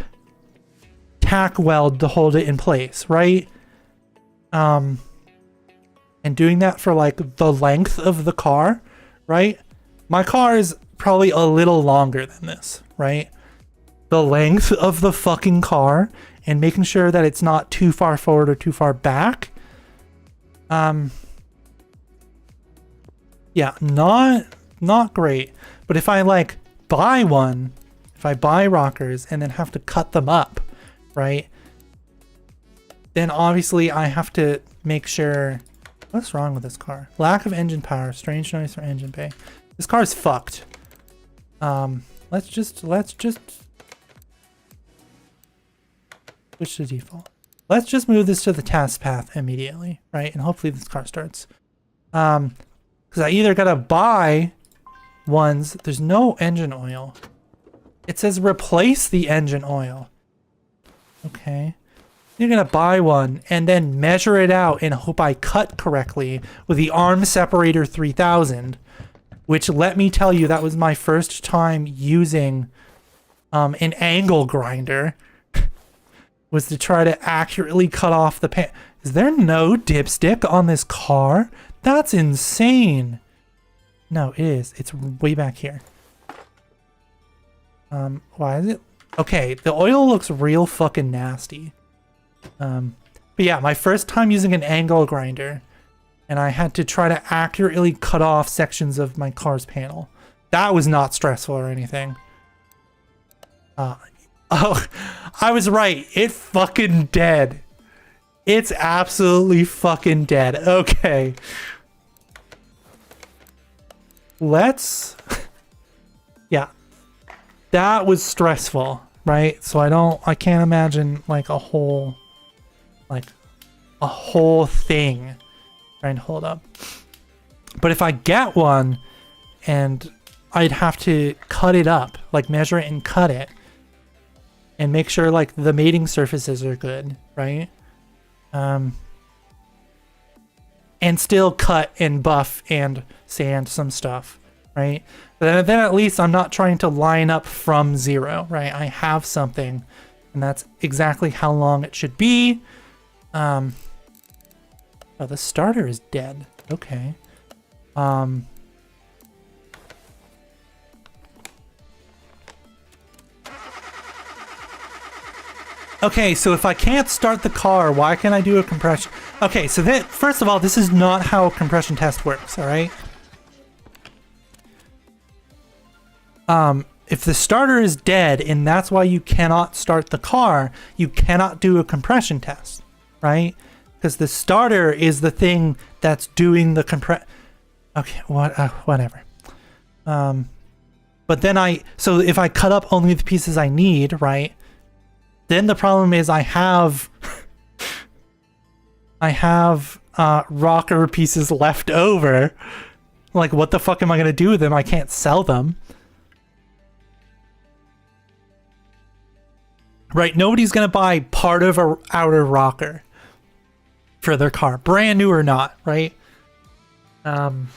tack weld to hold it in place, right? And doing that for like the length of the car, right? My car is probably a little longer than this, right? The length of the fucking car and making sure that it's not too far forward or too far back. Yeah, not great. But if I like buy one, if I buy rockers and then have to cut them up, right? Then obviously I have to make sure. What's wrong with this car? Lack of engine power, strange noise from engine bay. This car is fucked. Let's just switch to default. Let's just move this to the task path immediately, right? And hopefully this car starts. Because I either gotta buy ones. There's no engine oil. It says replace the engine oil. Okay. You're gonna buy one and then measure it out and hope I cut correctly with the arm separator 3000, which, let me tell you, that was my first time using an angle grinder, was to try to accurately cut off the pan. Is there no dipstick on this car? That's insane. No, it is. It's way back here. Why is it? Okay, the oil looks real fucking nasty. But yeah, my first time using an angle grinder, and I had to try to accurately cut off sections of my car's panel. That was not stressful or anything. Oh, I was right. It fucking dead. It's absolutely fucking dead. Okay. Let's... Yeah. That was stressful, right? So I can't imagine like a whole thing trying to hold up. But if I get one, and I'd have to cut it up, like measure it and cut it, and make sure like the mating surfaces are good, right? And still cut and buff and sand some stuff, right? But then at least I'm not trying to line up from zero, right? I have something, and that's exactly how long it should be. Oh, the starter is dead. Okay. Okay, so if I can't start the car, why can't I do a compression? Okay, so that, first of all, this is not how a compression test works, all right? If the starter is dead and that's why you cannot start the car, you cannot do a compression test, right? Because the starter is the thing that's doing the Okay, whatever. But then so if I cut up only the pieces I need, right? Then the problem is I have rocker pieces left over. Like, what the fuck am I gonna do with them? I can't sell them. Right, nobody's gonna buy part of a outer rocker for their car, brand new or not, right? And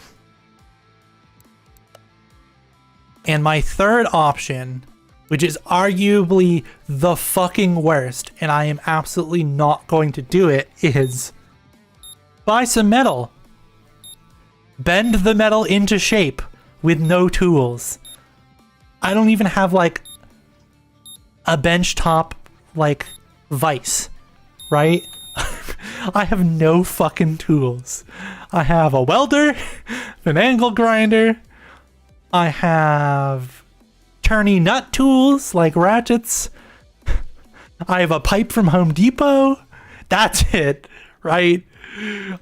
my third option, which is arguably the fucking worst, and I am absolutely not going to do it, is buy some metal. Bend the metal into shape with no tools. I don't even have like a benchtop like vise, right? I have no fucking tools. I have a welder, an angle grinder, I have turny nut tools like ratchets. I have a pipe from Home Depot. That's it, right?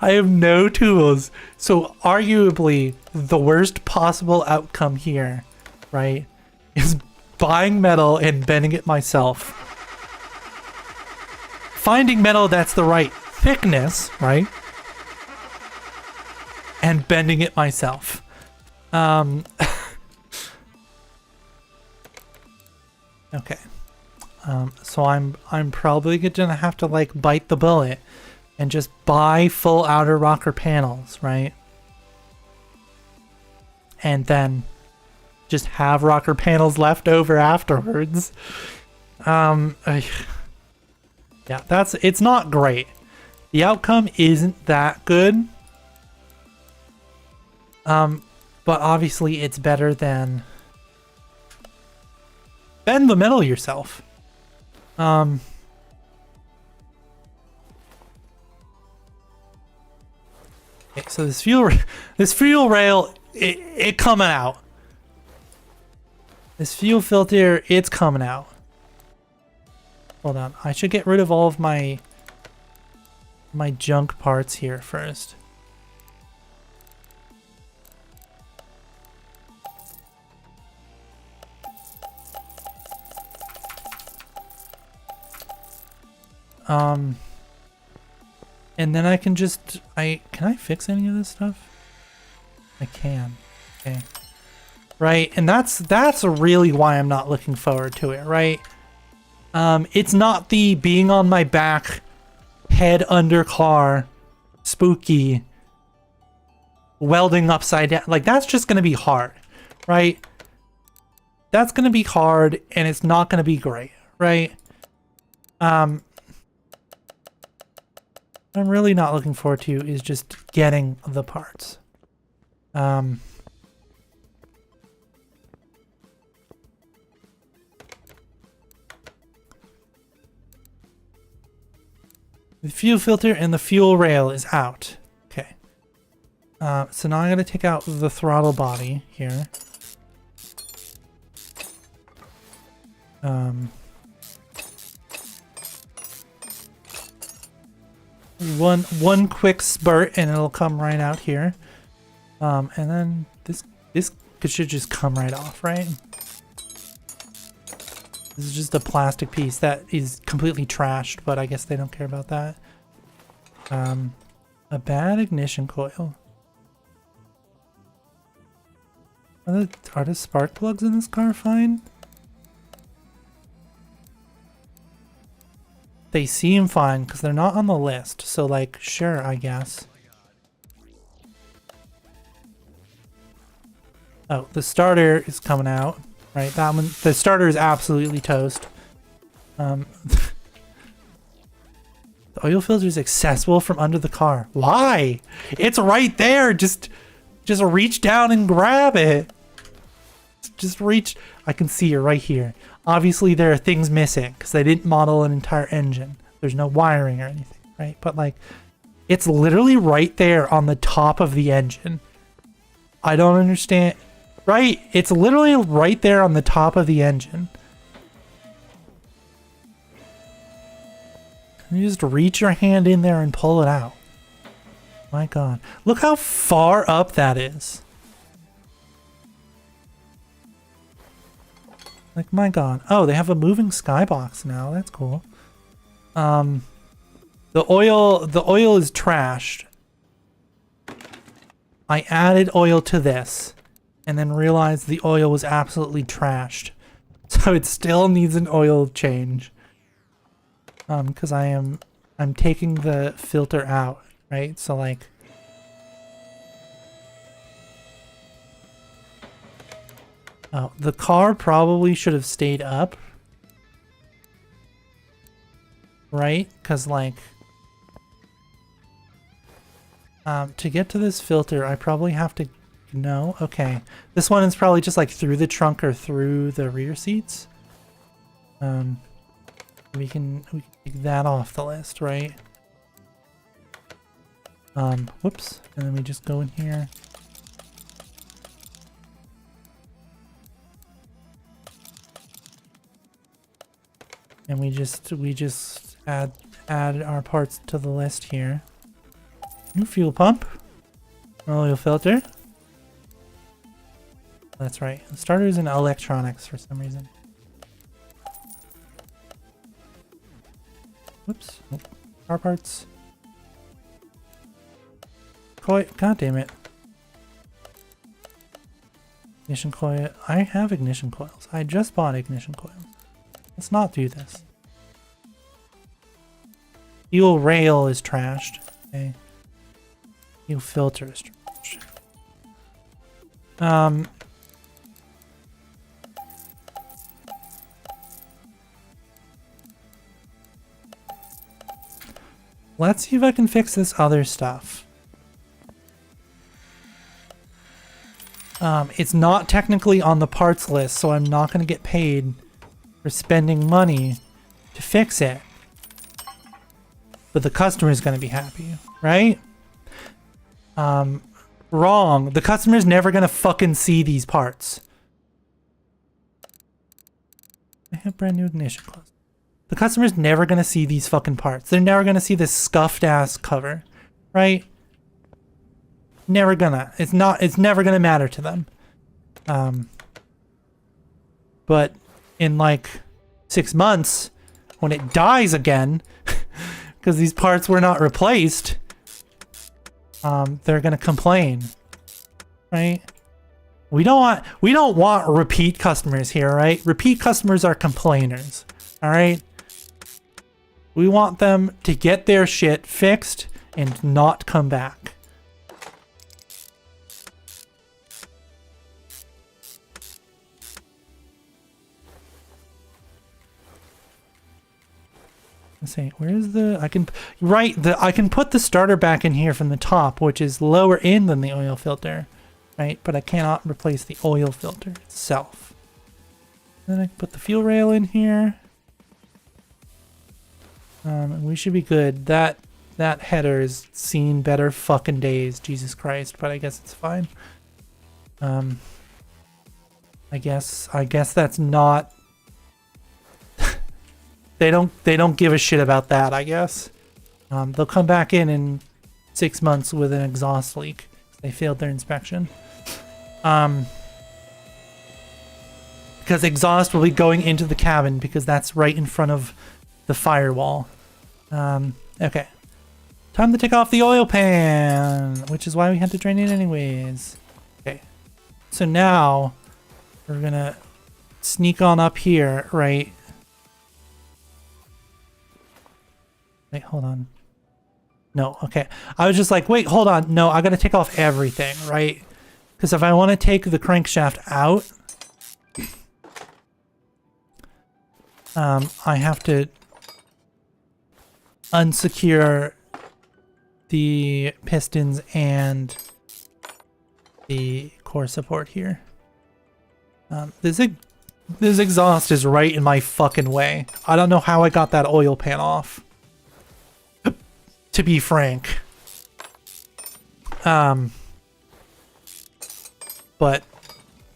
I have no tools. So arguably the worst possible outcome here, right, is buying metal and bending it myself. Finding metal that's the right thickness, right? And bending it myself. Okay. So I'm probably gonna have to like bite the bullet and just buy full outer rocker panels, right? And then just have rocker panels left over afterwards. Yeah, it's not great. The outcome isn't that good. But obviously it's better than bend the metal yourself. Okay, so this fuel rail, it coming out. This fuel filter, it's coming out. Hold on, I should get rid of all of my junk parts here first. And then I can just, can I fix any of this stuff? I can. Okay. Right, and that's really why I'm not looking forward to it, right? It's not the being on my back head under car, spooky, welding upside down. Like, that's just going to be hard, right? That's going to be hard, and it's not going to be great, right? I'm really not looking forward to is just getting the parts. The fuel filter and the fuel rail is out. Okay. So now I'm going to take out the throttle body here. One quick spurt and it'll come right out here. And then this should just come right off, right? This is just a plastic piece that is completely trashed, but I guess they don't care about that. A bad ignition coil. Are the spark plugs in this car fine? They seem fine because they're not on the list. So, like, sure, I guess. Oh, the starter is coming out. Right, that one. The starter is absolutely toast. The oil filter is accessible from under the car. Why? It's right there. Just reach down and grab it. Just reach. I can see it right here. Obviously, there are things missing because they didn't model an entire engine. There's no wiring or anything, right? But like, it's literally right there on the top of the engine. I don't understand. Right? It's literally right there on the top of the engine. You just reach your hand in there and pull it out. My God. Look how far up that is. Like, my God. Oh, they have a moving skybox now. That's cool. The oil is trashed. I added oil to this and then realized the oil was absolutely trashed. So it still needs an oil change. Because I'm taking the filter out, right? So like, oh, the car probably should have stayed up, right? Because like, to get to this filter, I probably have to, no, okay. This one is probably just like through the trunk or through the rear seats. We can take that off the list, right? Whoops, and then we just go in here. And we just add our parts to the list here. New fuel pump. Oil filter. That's right. The starter is in electronics for some reason. Whoops. Oh, car parts. Coil. God damn it. Ignition coil. I have ignition coils. I just bought ignition coils. Let's not do this. Fuel rail is trashed. Okay. Fuel filter is trashed. Let's see if I can fix this other stuff. It's not technically on the parts list, so I'm not going to get paid for spending money to fix it. But the customer is going to be happy, right? Wrong. The customer is never going to fucking see these parts. I have brand new ignition close. The customer's never going to see these fucking parts. They're never going to see this scuffed ass cover, right? Never gonna. It's never going to matter to them. But in like 6 months, when it dies again, because these parts were not replaced, they're going to complain, right? We don't want repeat customers here, right? Repeat customers are complainers, all right? We want them to get their shit fixed and not come back. Let's see, where is the, I can put the starter back in here from the top, which is lower in than the oil filter, right? But I cannot replace the oil filter itself. Then I can put the fuel rail in here. And we should be good. That header has seen better fucking days, Jesus Christ, but I guess it's fine. I guess that's not. They don't give a shit about that, I guess. They'll come back in 6 months with an exhaust leak. They failed their inspection. Because exhaust will be going into the cabin because that's right in front of the firewall. Okay. Time to take off the oil pan, which is why we had to drain it anyways. Okay. So now we're gonna sneak on up here, right? Wait, hold on. No, okay. I was just like, wait, hold on. No, I gotta take off everything, right? Because if I want to take the crankshaft out, I have to unsecure the pistons and the core support here. This exhaust is right in my fucking way. I don't know how I got that oil pan off. To be frank. But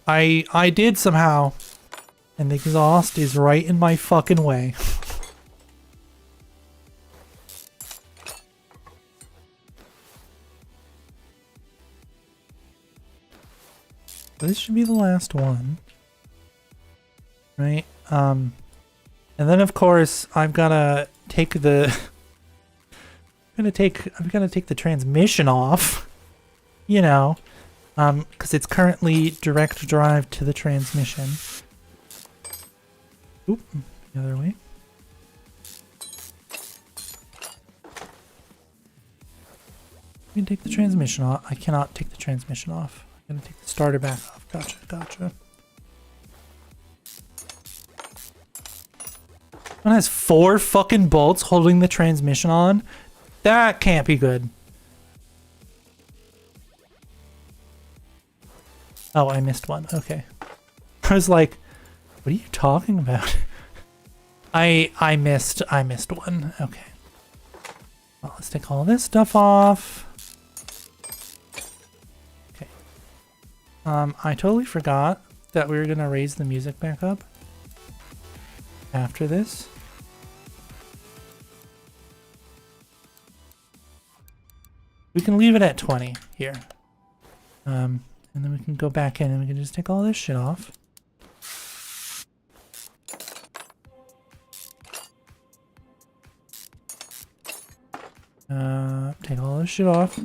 I did somehow, and the exhaust is right in my fucking way. This should be the last one. Right? And then of course I've gotta take the I'm gonna take the transmission off. You know. Because it's currently direct drive to the transmission. Oop, the other way. I can take the transmission off. I cannot take the transmission off. I'm gonna take the starter back off. Gotcha. One has 4 fucking bolts holding the transmission on. That can't be good. Oh, I missed one. Okay. I was like, what are you talking about? I missed one. Okay. Well, let's take all this stuff off. Okay. I totally forgot that we were gonna raise the music back up after this. We can leave it at 20 here. And then we can go back in and we can just take all this shit off. Take all this shit off.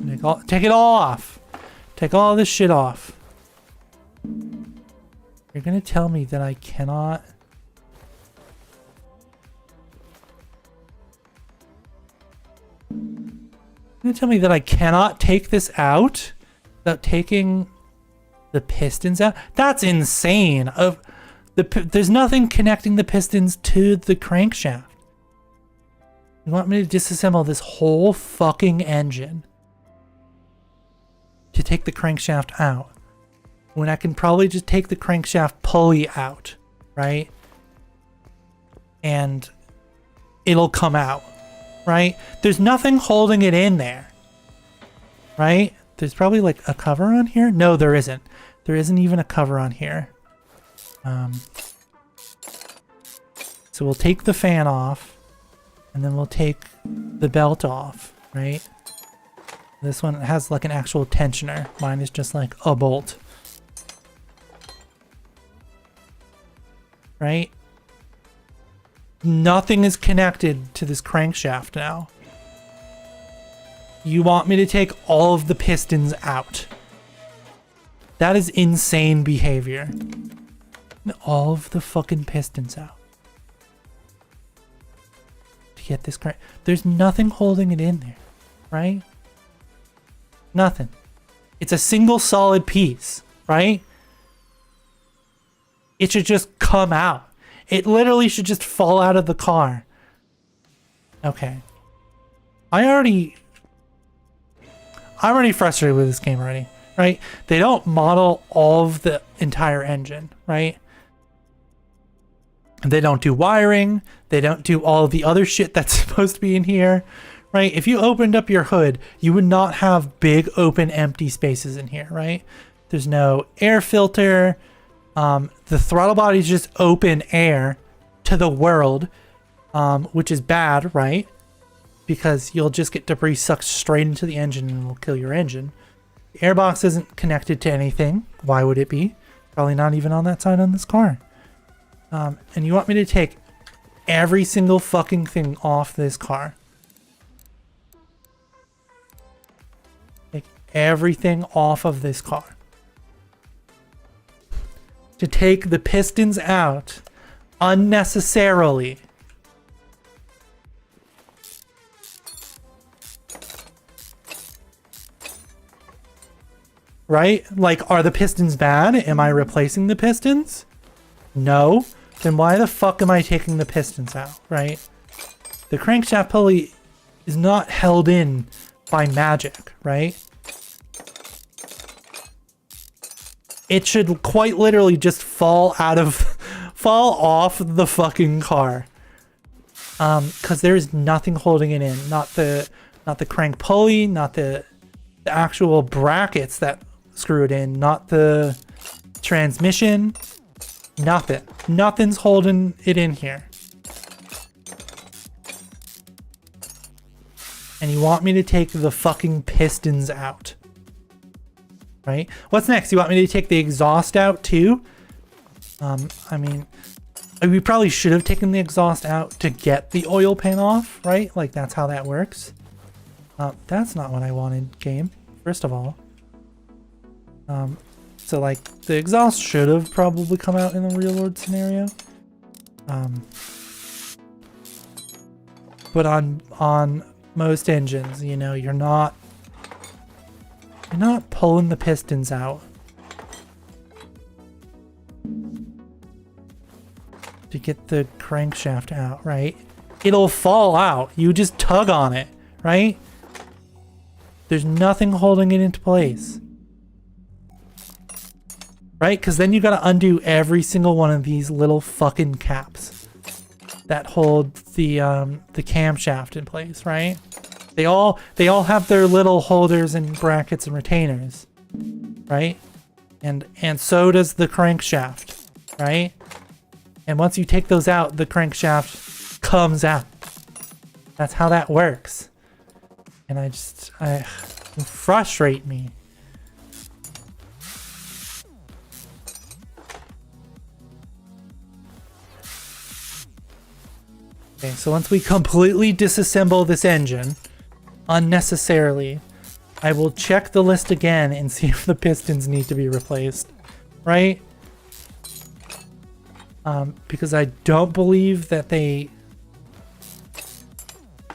Take it all off. Take all this shit off. You're gonna tell me that I cannot... You're gonna tell me that I cannot take this out without taking the pistons out? That's insane. There's nothing connecting the pistons to the crankshaft. You want me to disassemble this whole fucking engine to take the crankshaft out when I can probably just take the crankshaft pulley out, right? And it'll come out, right? There's nothing holding it in there, right? There's probably like a cover on here. No, there isn't. There isn't even a cover on here. So we'll take the fan off. And then we'll take the belt off, right? This one has like an actual tensioner. Mine is just like a bolt. Right? Nothing is connected to this crankshaft now. You want me to take all of the pistons out. That is insane behavior. All of the fucking pistons out. get this crank. There's nothing holding it in there, right? Nothing. It's a single solid piece, right? It should just come out. It literally should just fall out of the car. Okay. I'm already frustrated with this game already, right? They don't model all of the entire engine, right? They don't do wiring. They don't do all of the other shit that's supposed to be in here, right? If you opened up your hood, you would not have big open empty spaces in here, right? There's no air filter. The throttle body is just open air to the world, which is bad, right? Because you'll just get debris sucked straight into the engine and it'll kill your engine. The airbox isn't connected to anything. Why would it be? Probably not even on that side on this car. And you want me to take every single fucking thing off this car? Take everything off of this car. To take the pistons out unnecessarily. Right? Like, are the pistons bad? Am I replacing the pistons? No. Then why the fuck am I taking the pistons out, right? The crankshaft pulley is not held in by magic, right? It should quite literally just fall off the fucking car. Because there's nothing holding it in. Not the crank pulley, not the actual brackets that screw it in, not the transmission. Nothing. Nothing's holding it in here. And you want me to take the fucking pistons out. Right? What's next? You want me to take the exhaust out too? I mean, we probably should have taken the exhaust out to get the oil pan off, right? Like, that's how that works. That's not what I wanted, game. First of all. So, like, the exhaust should have probably come out in the real world scenario. But on most engines, you know, you're not pulling the pistons out to get the crankshaft out, right? It'll fall out. You just tug on it, right? There's nothing holding it into place. Right? Because then you got to undo every single one of these little fucking caps that hold the camshaft in place, right? They all have their little holders and brackets and retainers, right? And so does the crankshaft, right? And once you take those out, the crankshaft comes out. That's how that works. And it frustrate me. Okay, so once we completely disassemble this engine unnecessarily, I will check the list again and see if the pistons need to be replaced, right? Because I don't believe that they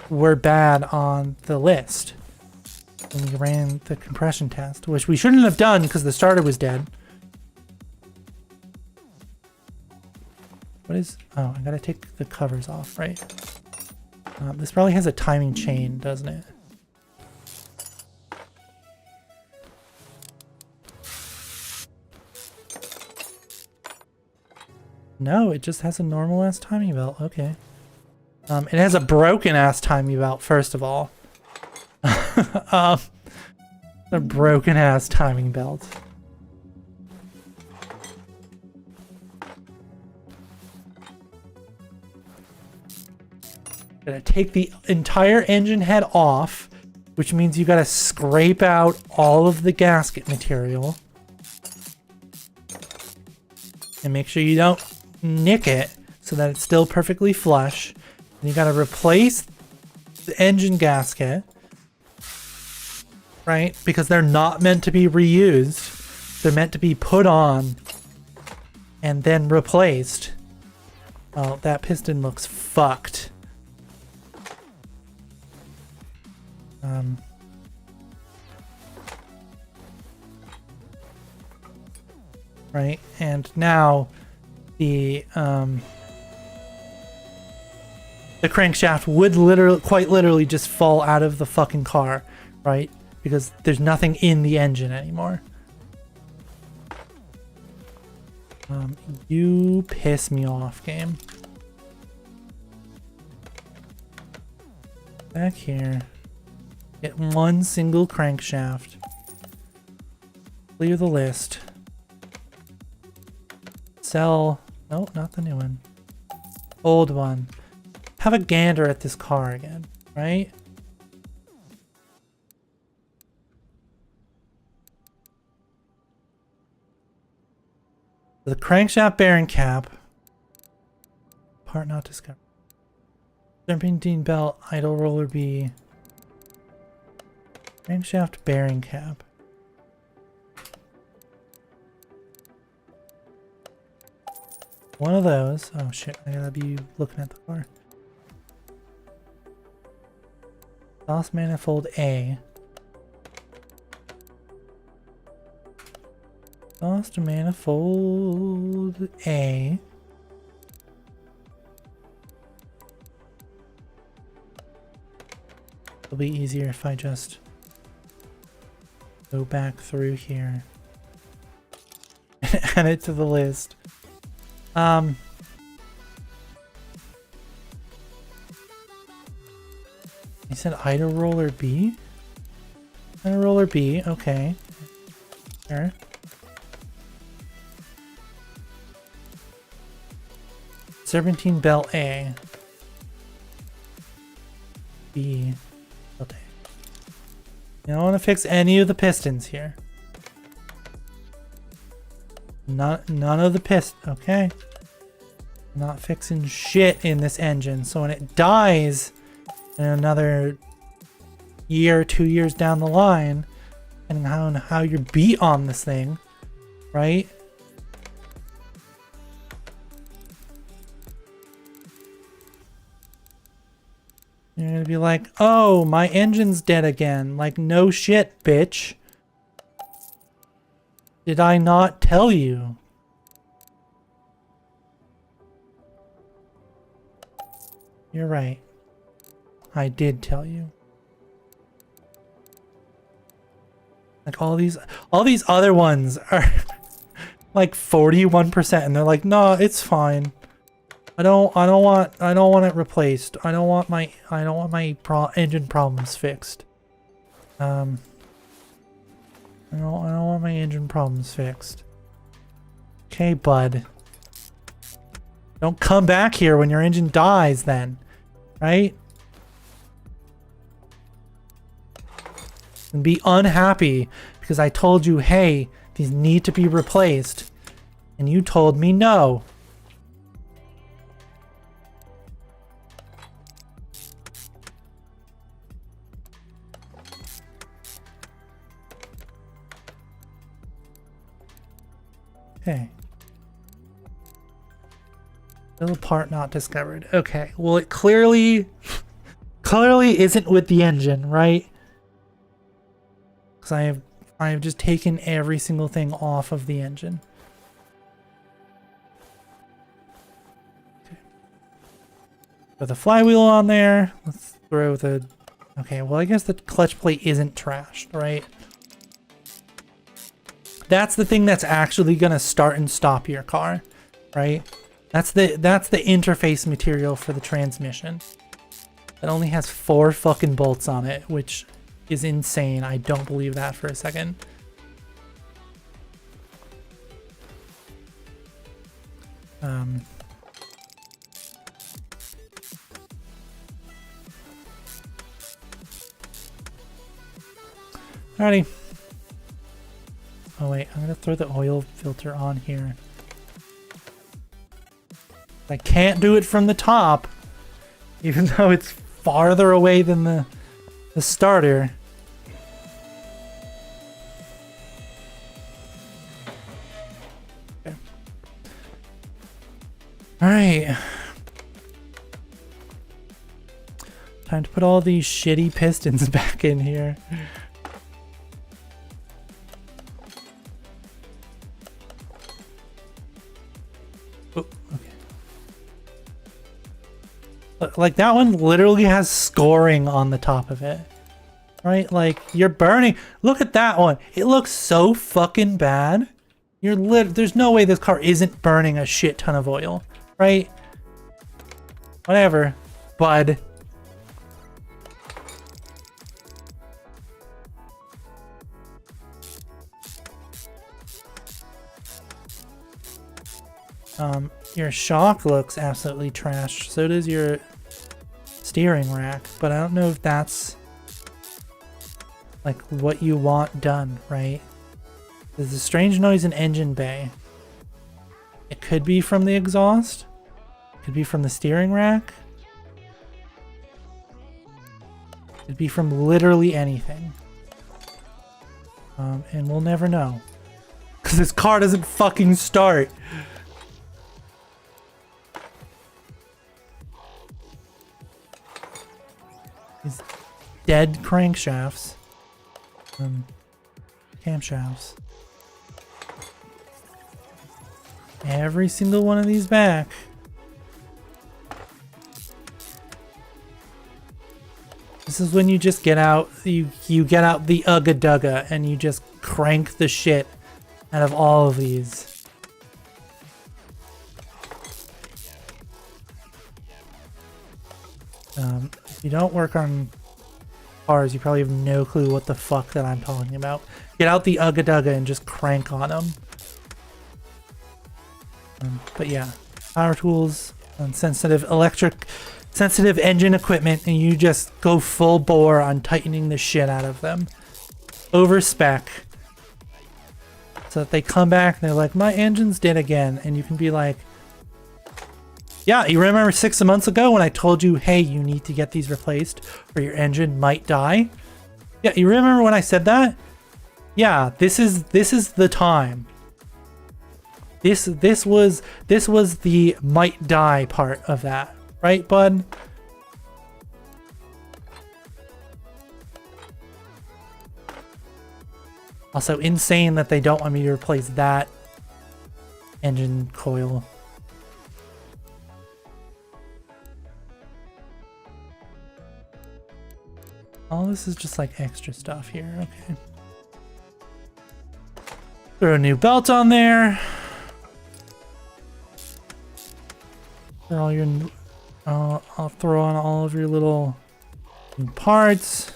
were bad on the list when we ran the compression test, which we shouldn't have done because the starter was dead. What is... Oh, I gotta take the covers off, right? This probably has a timing chain, doesn't it? No, it just has a normal-ass timing belt. Okay. It has a broken-ass timing belt, first of all. A broken-ass timing belt. Gonna take the entire engine head off, which means you gotta scrape out all of the gasket material. And make sure you don't nick it so that it's still perfectly flush. And you gotta replace the engine gasket, right? Because they're not meant to be reused. They're meant to be put on and then replaced. Oh, that piston looks fucked. Right, and now the crankshaft would quite literally just fall out of the fucking car, right? Because there's nothing in the engine anymore. You piss me off, game. Back here. Get one single crankshaft. Clear the list. Sell. No, not the new one. Old one. Have a gander at this car again, right? The crankshaft bearing cap. Part not discovered. Serpentine belt, idle roller B. Crankshaft bearing cap. One of those. Oh shit, I gotta be looking at the car. Exhaust manifold A. Exhaust manifold A. It'll be easier if I just go back through here and add it to the list. He said idle roller B? Idle roller B, okay. Sure. Serpentine belt A. B. Belt A. You don't want to fix any of the pistons here. None of the pistons. Okay. Not fixing shit in this engine. So when it dies in another year, 2 years down the line, depending on how you're beat on this thing, right? You're gonna be like, oh, my engine's dead again. Like, no shit, bitch. Did I not tell you? You're right. I did tell you. Like all these other ones are like 41% and they're like, "No, it's fine. I don't want it replaced. I don't want my engine problems fixed. I don't want my engine problems fixed." Okay, bud. Don't come back here when your engine dies then, right? And be unhappy because I told you, hey, these need to be replaced. And you told me no. Okay. Little part not discovered. Okay. Well, it clearly isn't with the engine, right? Because I have just taken every single thing off of the engine. Okay. Put the flywheel on there. Let's throw the... Okay, well, I guess the clutch plate isn't trashed, right? That's the thing that's actually going to start and stop your car, right? That's the interface material for the transmission. It only has 4 fucking bolts on it, which is insane. I don't believe that for a second. Alrighty. Oh wait, I'm gonna throw the oil filter on here. I can't do it from the top, even though it's farther away than the starter. Okay. All right. Time to put all these shitty pistons back in here. Oh, okay. Like that one literally has scoring on the top of it. Right? Like you're burning. Look at that one. It looks so fucking bad. There's no way this car isn't burning a shit ton of oil. Right? Whatever, bud. Your shock looks absolutely trashed. So does your steering rack, but I don't know if that's like what you want done, right? There's a strange noise in engine bay. It could be from the exhaust. It could be from the steering rack. It could be from literally anything. And we'll never know. Because this car doesn't fucking start. These dead crankshafts. Camshafts. Every single one of these back. This is when you just get out, you get out the Ugga Dugga and you just crank the shit out of all of these. If you don't work on cars, you probably have no clue what the fuck that I'm talking about. Get out the Ugga Dugga and just crank on them. But yeah, power tools and sensitive engine equipment, and you just go full bore on tightening the shit out of them. Over spec. So that they come back and they're like, my engine's dead again. And you can be like, yeah, you remember 6 months ago when I told you, hey, you need to get these replaced or your engine might die? Yeah, you remember when I said that? Yeah, this is the time. This was the might die part of that, right, bud? Also insane that they don't want me to replace that engine coil. All this is just like extra stuff here. Okay. Throw a new belt on there. For all your, I'll throw on all of your little new parts.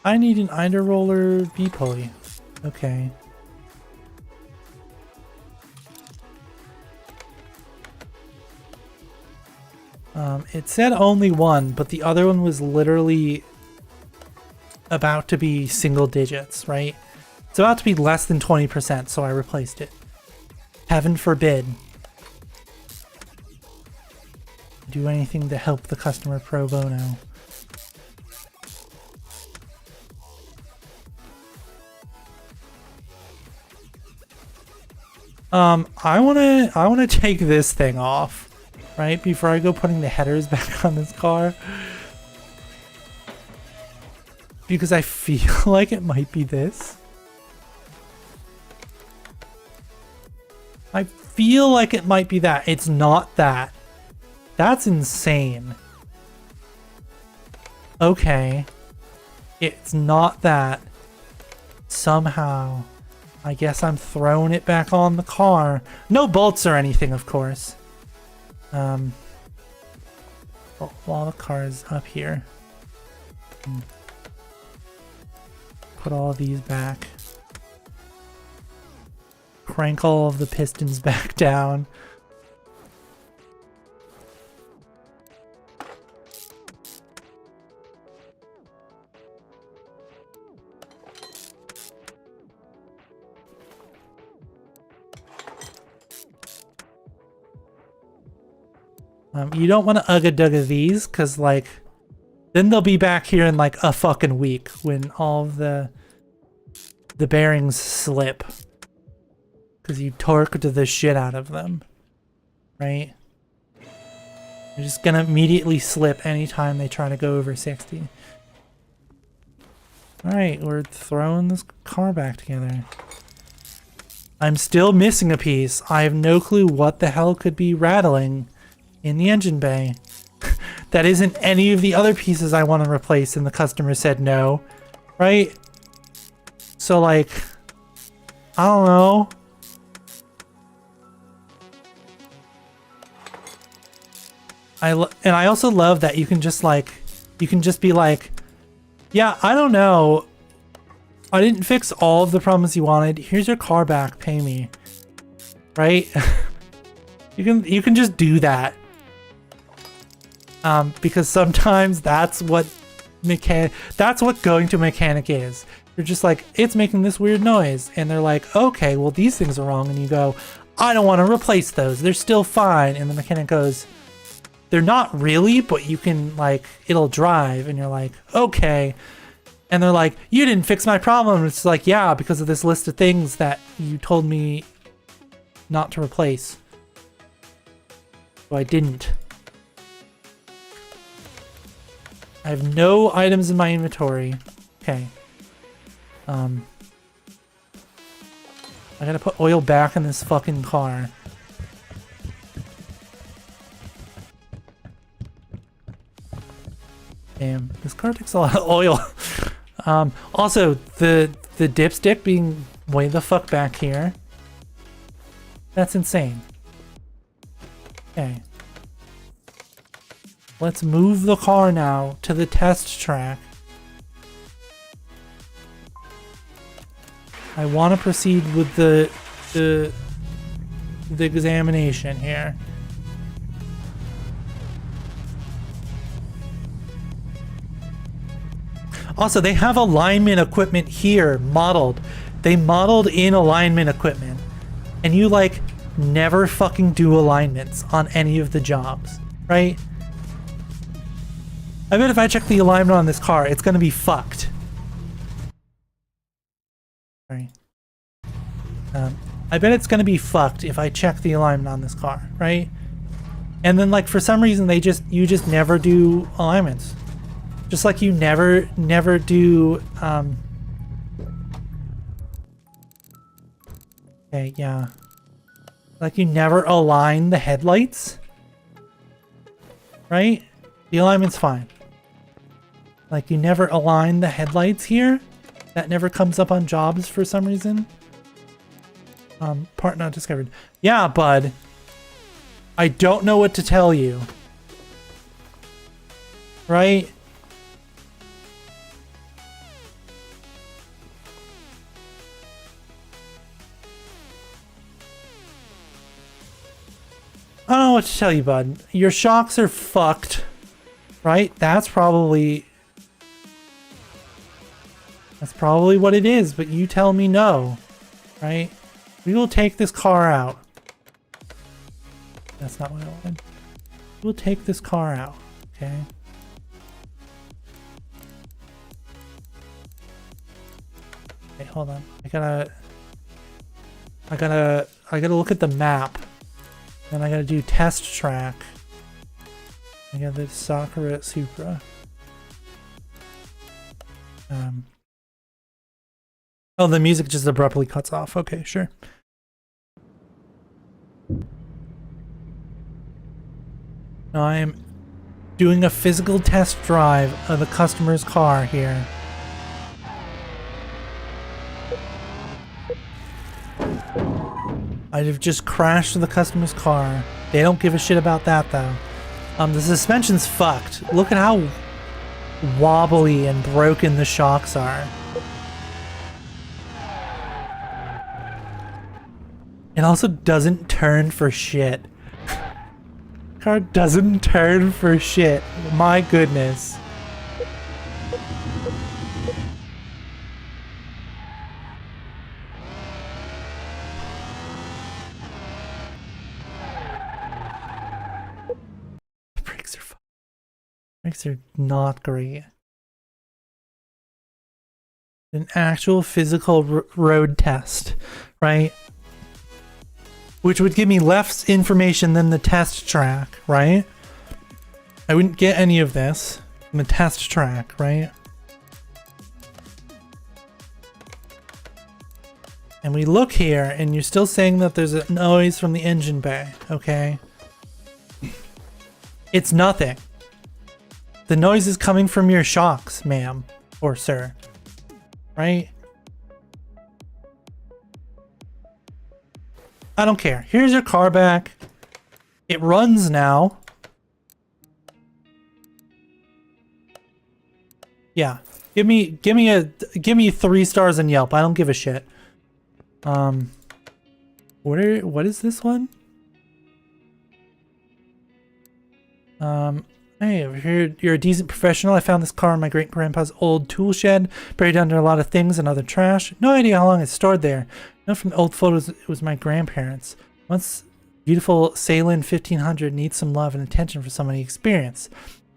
I need an Einder roller B-pulley. Okay. It said only one, but the other one was literally about to be single digits, right? It's about to be less than 20%, so I replaced it. Heaven forbid. Do anything to help the customer pro bono. I wanna take this thing off, right? Before I go putting the headers back on this car. Because I feel like it might be this. I feel like it might be that. It's not that. That's insane. Okay. It's not that. Somehow. I guess I'm throwing it back on the car. No bolts or anything, of course. While the car is up here. Put all these back. Crank all of the pistons back down. You don't want to Ugga Dugga these, because, like, then they'll be back here in, like, a fucking week when all of the bearings slip. because you torqued the shit out of them, right? You're just gonna immediately slip anytime they try to go over 60. Alright, we're throwing this car back together. I'm still missing a piece. I have no clue what the hell could be rattling in the engine bay. That isn't any of the other pieces I want to replace, and the customer said no, right? So like, I don't know. And I also love that you can just be like, yeah, I don't know. I didn't fix all of the problems you wanted. Here's your car back. Pay me. Right? you can just do that. Because sometimes that's what going to a mechanic is. You're just like, it's making this weird noise. And they're like, okay, well, these things are wrong. And you go, I don't want to replace those. They're still fine. And the mechanic goes, they're not really, but you can, like, it'll drive. And you're like, okay. And they're like, you didn't fix my problem. It's like, yeah, because of this list of things that you told me not to replace. So I didn't. I have no items in my inventory. Okay. I gotta put oil back in this fucking car. Damn, this car takes a lot of oil. Also, the dipstick being way the fuck back here. That's insane. Okay. Let's move the car now to the test track. I want to proceed with the examination here. Also, they have alignment equipment here modeled. They modeled in alignment equipment. And you, like, never fucking do alignments on any of the jobs, right? I bet if I check the alignment on this car, it's gonna be fucked. Sorry. I bet it's gonna be fucked if I check the alignment on this car, right? And then, like, for some reason, you just never do alignments. Just like you never do, okay, yeah. Like you never align the headlights, right? The alignment's fine. Like you never align the headlights here. That never comes up on jobs for some reason. Part not discovered. Yeah, bud. I don't know what to tell you. Right? I don't know what to tell you, bud. Your shocks are fucked, right? That's probably what it is, but you tell me no, right? We will take this car out. That's not what I wanted. We'll take this car out, okay? Okay, hold on. I gotta look at the map. Then I gotta do test track. I got the Sakura Supra. Oh, the music just abruptly cuts off. Okay, sure. Now I am doing a physical test drive of the customer's car here. I've just crashed the customer's car. They don't give a shit about that though. The suspension's fucked. Look at how wobbly and broken the shocks are. It also doesn't turn for shit. Car doesn't turn for shit. My goodness. Brakes are not great. An actual physical road test, right? which would give me less information than the test track, right? I wouldn't get any of this from the test track, right? And we look here, and you're still saying that there's a noise from the engine bay, okay? It's nothing. The noise is coming from your shocks, ma'am, or sir, right? I don't care. Here's your car back. It runs now. Yeah. Give me 3 stars in Yelp. I don't give a shit. What is this one? Hey, over here, you're a decent professional. I found this car in my great-grandpa's old tool shed, buried under a lot of things and other trash. No idea how long it's stored there. I know from the old photos it was my grandparents. Once beautiful Salem 1500 needs some love and attention for somebody experienced.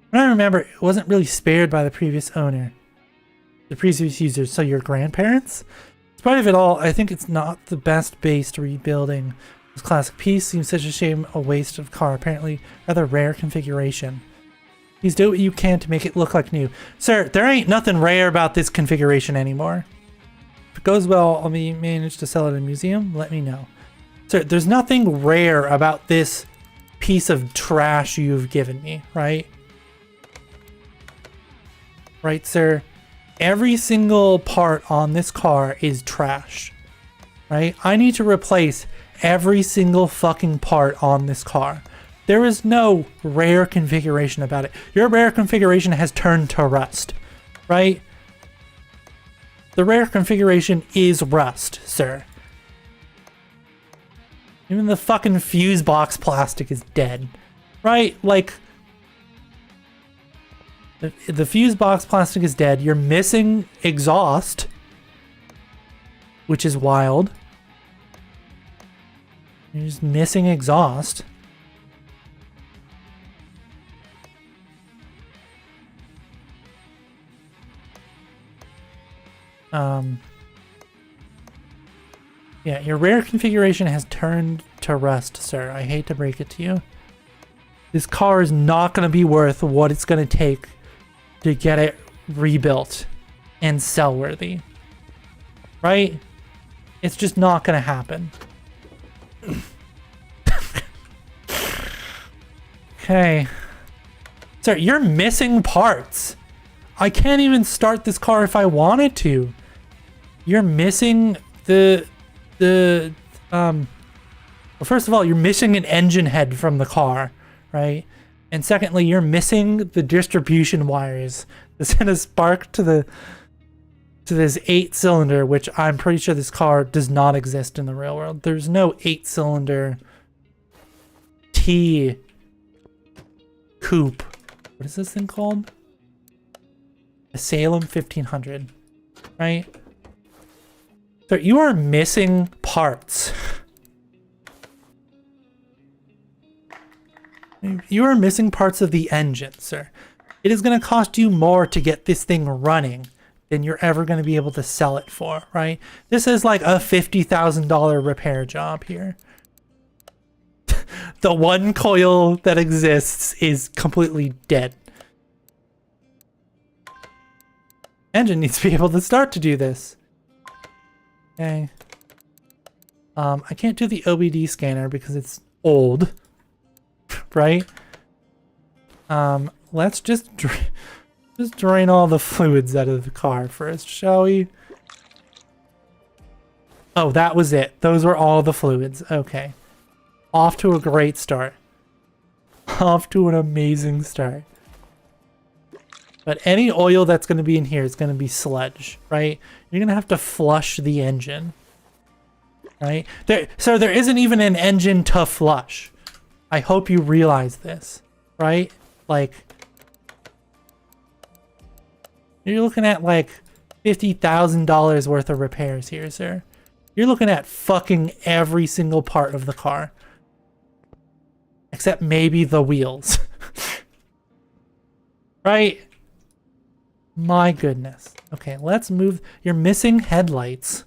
When I remember, it wasn't really spared by the previous owner. The previous users, so your grandparents? In spite of it all, I think it's not the best base to rebuilding. This classic piece seems such a shame, a waste of car, apparently rather rare configuration. Please do what you can to make it look like new. Sir, there ain't nothing rare about this configuration anymore. If it goes well, I'll manage to sell it in a museum. Let me know. Sir, there's nothing rare about this piece of trash you've given me, right? Right, sir? Every single part on this car is trash, right? I need to replace every single fucking part on this car. There is no rare configuration about it. Your rare configuration has turned to rust, right? The rare configuration is rust, sir. Even the fucking fuse box plastic is dead, right? Like, the fuse box plastic is dead. You're missing exhaust, which is wild. You're just missing exhaust. Yeah, your rare configuration has turned to rust, sir. I hate to break it to you. This car is not going to be worth what it's going to take to get it rebuilt and sell worthy. Right? It's just not going to happen. Okay. Sir, you're missing parts. I can't even start this car if I wanted to. You're missing well, first of all, you're missing an engine head from the car, right? And secondly, you're missing the distribution wires that send a spark to this 8-cylinder, which I'm pretty sure this car does not exist in the real world. There's no 8-cylinder T coupe. What is this thing called? A Salem 1500, right? So you are missing parts. You are missing parts of the engine, sir. It is going to cost you more to get this thing running than you're ever going to be able to sell it for, right? This is like a $50,000 repair job here. The one coil that exists is completely dead. Engine needs to be able to start to do this. Okay. I can't do the OBD scanner because it's old. Right? Let's just drain all the fluids out of the car first, shall we? Oh, that was it. Those were all the fluids. Okay. Off to a great start. Off to an amazing start. But any oil that's going to be in here is going to be sludge, right? You're going to have to flush the engine. Right? So there isn't even an engine to flush. I hope you realize this, right? Like, you're looking at like $50,000 worth of repairs here, sir. You're looking at fucking every single part of the car. Except maybe the wheels. Right? My goodness. Okay, let's move. You're missing headlights.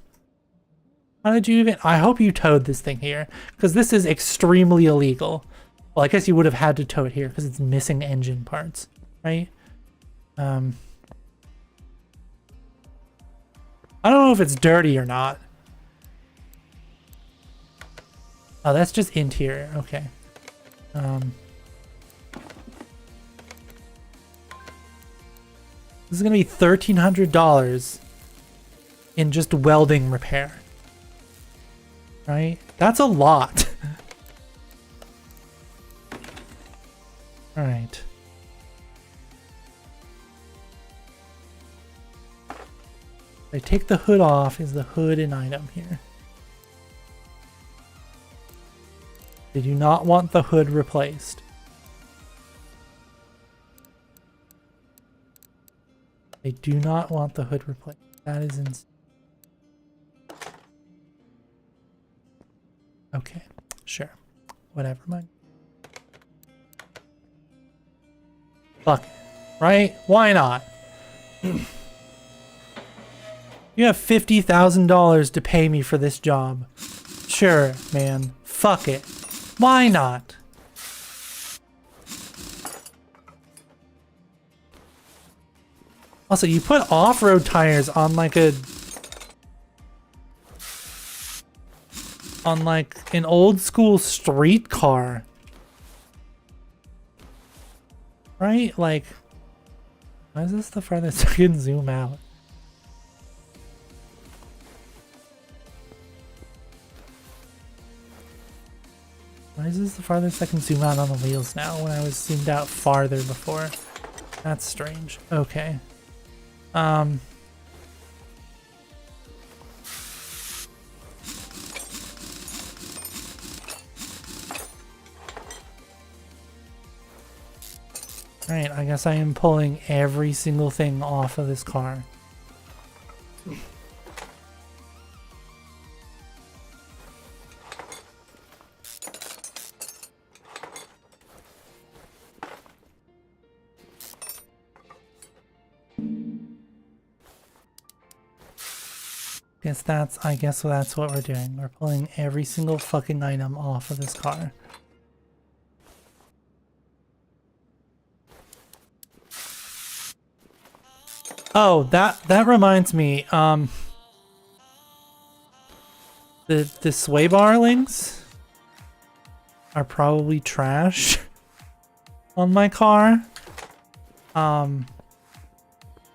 How did you even... I hope you towed this thing here, because this is extremely illegal. Well, I guess you would have had to tow it here because it's missing engine parts, right? I don't know if it's dirty or not. Oh, that's just interior. Okay. This is gonna be $1,300 in just welding repair. Right? That's a lot. All right. I take the hood off. Is the hood an item here? They do not want the hood replaced. They do not want the hood replaced. That is insane. Okay, sure. Whatever, man. Fuck it, right? Why not? You have $50,000 to pay me for this job. Sure, man. Fuck it. Why not? Also, you put off-road tires on like a... on like an old school street car. Right? Like... why is this the farthest I can zoom out? Why is this the farthest I can zoom out on the wheels now when I was zoomed out farther before? That's strange. Okay. Alright, I guess I am pulling every single thing off of this car. I guess that's what we're doing. We're pulling every single fucking item off of this car. Oh, that reminds me. The sway bar links are probably trash on my car.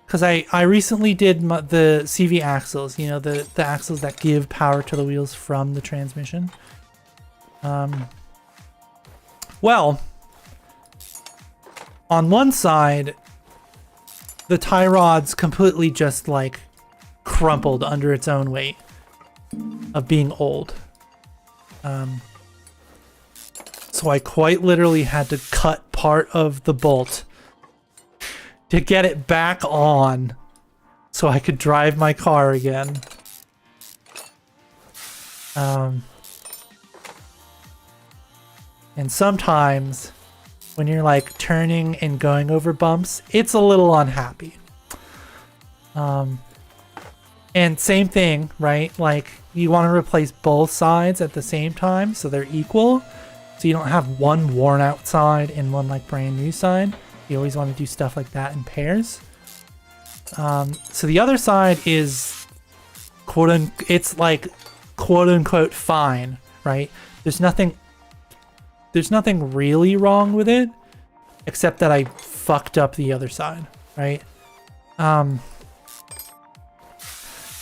Because I recently did the CV axles, you know, the axles that give power to the wheels from the transmission. Well, on one side, the tie rod's completely just like crumpled under its own weight of being old. So I quite literally had to cut part of the bolt to get it back on so I could drive my car again. And sometimes when you're like turning and going over bumps, it's a little unhappy. And same thing, right? Like you want to replace both sides at the same time so they're equal. So you don't have one worn out side and one like brand new side. You always want to do stuff like that in pairs. So the other side is it's like quote unquote fine, right? There's nothing really wrong with it except that I fucked up the other side, right?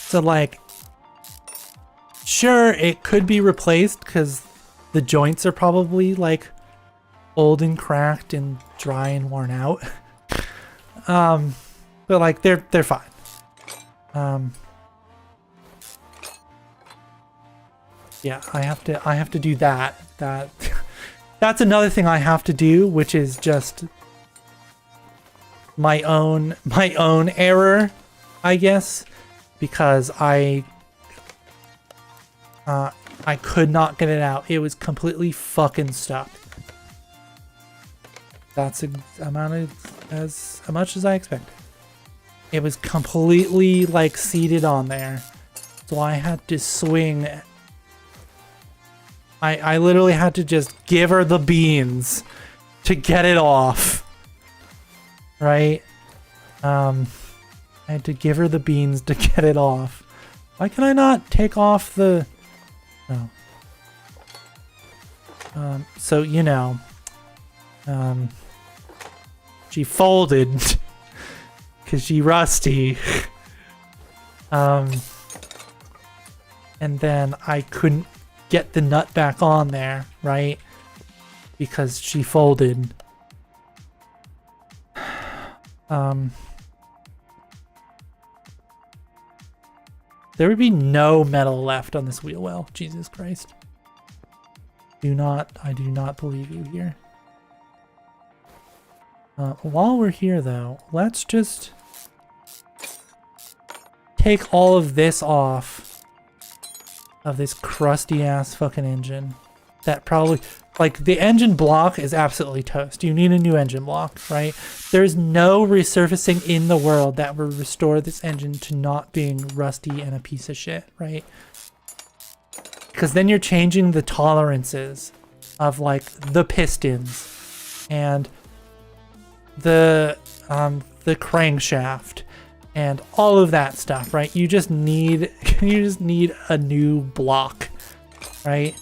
So like, sure, it could be replaced because the joints are probably like old and cracked and dry and worn out. But like they're fine. Yeah, I have to do that. That's another thing I have to do, which is just my own error, I guess, because I could not get it out. It was completely fucking stuck. That's as much as I expected. It was completely like seated on there. So I had to swing. I literally had to just give her the beans to get it off. Right? I had to give her the beans to get it off. Why can I not take off the... No. So, you know. She folded. Because she rusty. And then I couldn't get the nut back on there, right? Because she folded. There would be no metal left on this wheel well. Jesus Christ. I do not believe you here. While we're here though, let's just take all of this off of this crusty ass fucking engine. That probably, like, the engine block is absolutely toast. You need a new engine block, right? There's no resurfacing in the world that will restore this engine to not being rusty and a piece of shit, right? Because then you're changing the tolerances of, like, the pistons and the crankshaft and all of that stuff, right? You just need a new block, right?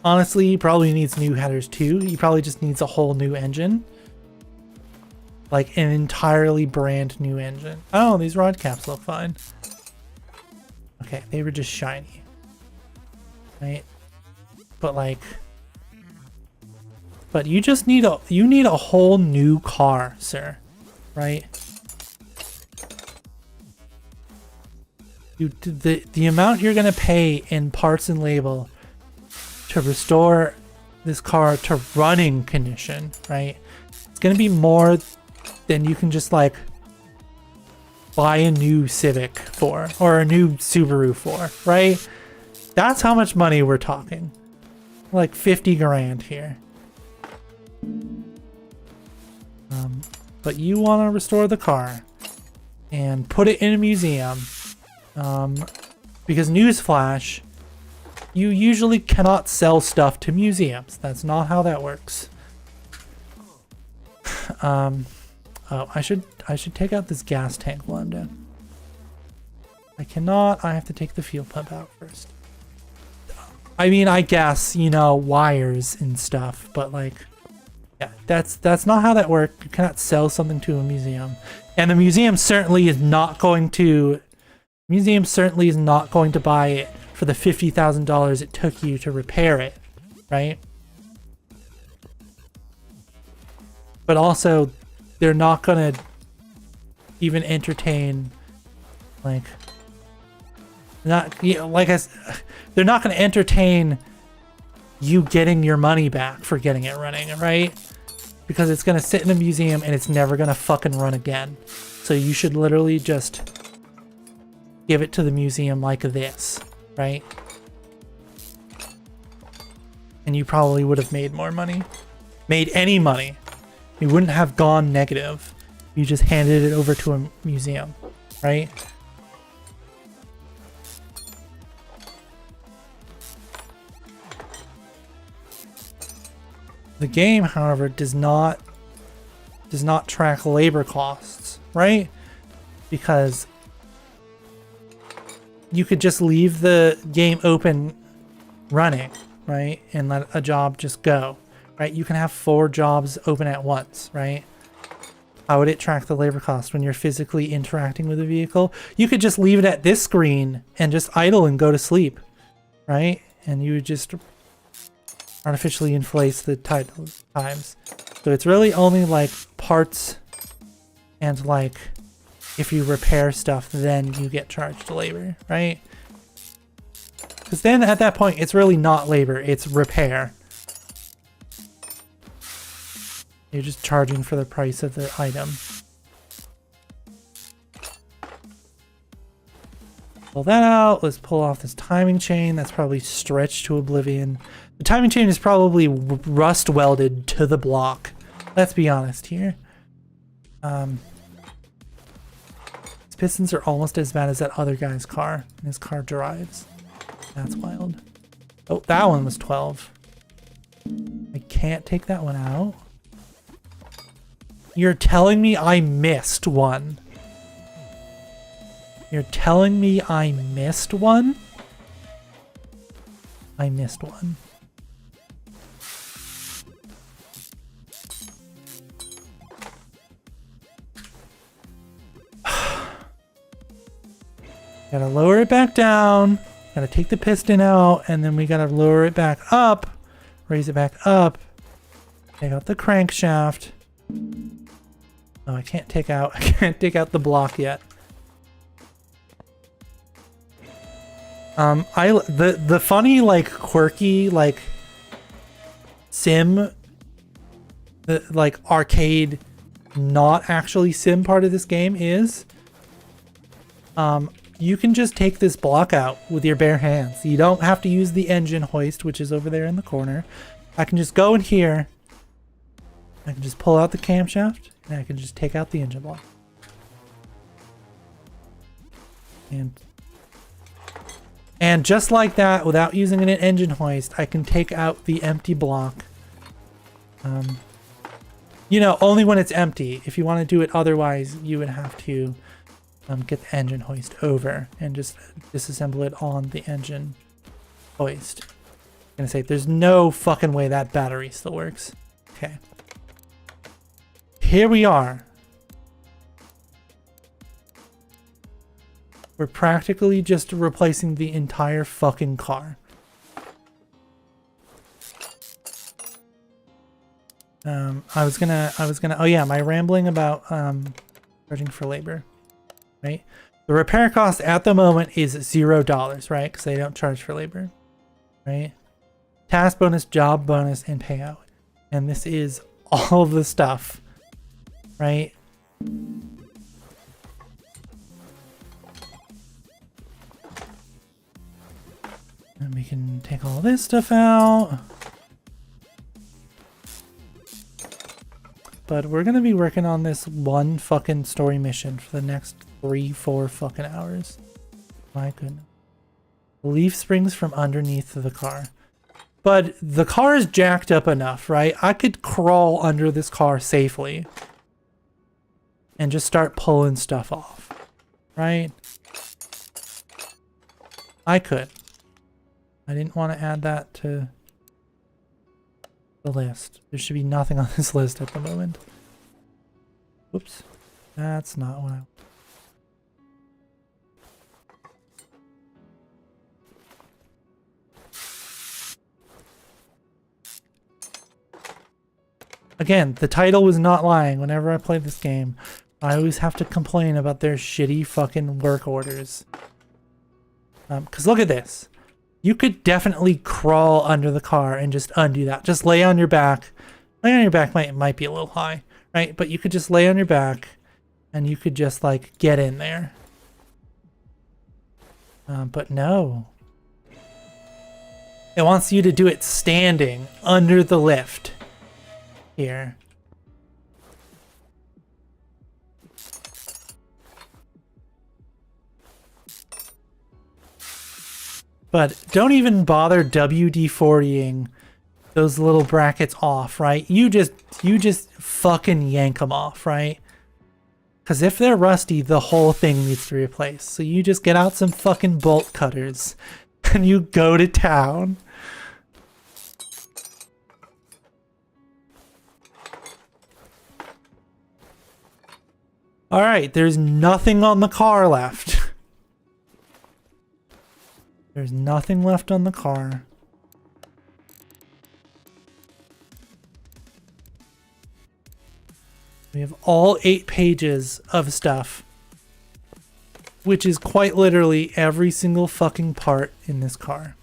Honestly, he probably needs new headers too. He probably just needs a whole new engine. Like an entirely brand new engine. Oh, these rod caps look fine. Okay, they were just shiny. Right? But like... But you just need a whole new car, sir. Right? The amount you're gonna pay in parts and label to restore this car to running condition, right? It's gonna be more than you can just like buy a new Civic for or a new Subaru for, right? That's how much money we're talking. Like 50 grand here. But you want to restore the car and put it in a museum. Because newsflash, you usually cannot sell stuff to museums. That's not how that works. Oh, I should take out this gas tank while I'm done. I cannot. I have to take the fuel pump out first. I mean, I guess, you know, wires and stuff, but like, yeah, that's not how that works. You cannot sell something to a museum, and the museum certainly is not going to. Museum certainly is not going to buy it for the $50,000 it took you to repair it, right? But also, they're not gonna even entertain, like, not, you know, like they're not gonna entertain you getting your money back for getting it running, right? Because it's gonna sit in a museum and it's never gonna fucking run again. So you should literally just give it to the museum like this, right? And you probably would have made more money. Made any money. You wouldn't have gone negative. You just handed it over to a museum, right? The game, however, does not track labor costs, right? Because you could just leave the game open running, right? And let a job just go, right? You can have 4 jobs open at once, right? How would it track the labor cost when you're physically interacting with the vehicle? You could just leave it at this screen and just idle and go to sleep, right? And you would just artificially inflate the times. So it's really only like parts and like if you repair stuff, then you get charged labor, right? Because then at that point, it's really not labor, it's repair. You're just charging for the price of the item. Pull that out. Let's pull off this timing chain. That's probably stretched to oblivion. The timing chain is probably rust welded to the block. Let's be honest here. pistons are almost as bad as that other guy's car. And his car drives. That's wild. Oh, that one was 12. I can't take that one out. You're telling me I missed one. You're telling me I missed one? I missed one. Gotta lower it back down. Gotta take the piston out, and then we gotta lower it back up. Raise it back up. Take out the crankshaft. Oh, I can't take out the block yet. The funny, like, quirky, like, sim, the like arcade, not actually sim part of this game is, you can just take this block out with your bare hands. You don't have to use the engine hoist, which is over there in the corner. I can just go in here. I can just pull out the camshaft, and I can just take out the engine block. And just like that, without using an engine hoist, I can take out the empty block. You know, only when it's empty. If you want to do it otherwise, you would have to get the engine hoist over and just disassemble it on the engine hoist. I'm gonna say, there's no fucking way that battery still works. Okay. Here we are. We're practically just replacing the entire fucking car. I was gonna, oh yeah, my rambling about, charging for labor, right? The repair cost at the moment is $0, right? Because they don't charge for labor, right? Task bonus, job bonus, and payout. And this is all the stuff, right? And we can take all this stuff out. But we're gonna be working on this one fucking story mission for the next 3-4 fucking hours. My goodness. Leaf springs from underneath the car. But the car is jacked up enough, right? I could crawl under this car safely and just start pulling stuff off, right? I could. I didn't want to add that to the list. There should be nothing on this list at the moment. Whoops. That's not what I... Again, the title was not lying. Whenever I play this game, I always have to complain about their shitty fucking work orders. 'Cause look at this. You could definitely crawl under the car and just undo that. Just lay on your back. Lay on your back might be a little high, right? But you could just lay on your back and you could just like get in there. But no. It wants you to do it standing under the lift. Here. But don't even bother WD-40ing those little brackets off, right? You just fucking yank them off, right? Because if they're rusty, the whole thing needs to be replaced. So you just get out some fucking bolt cutters and you go to town. All right, there's nothing on the car left. There's nothing left on the car. We have all 8 pages of stuff, which is quite literally every single fucking part in this car.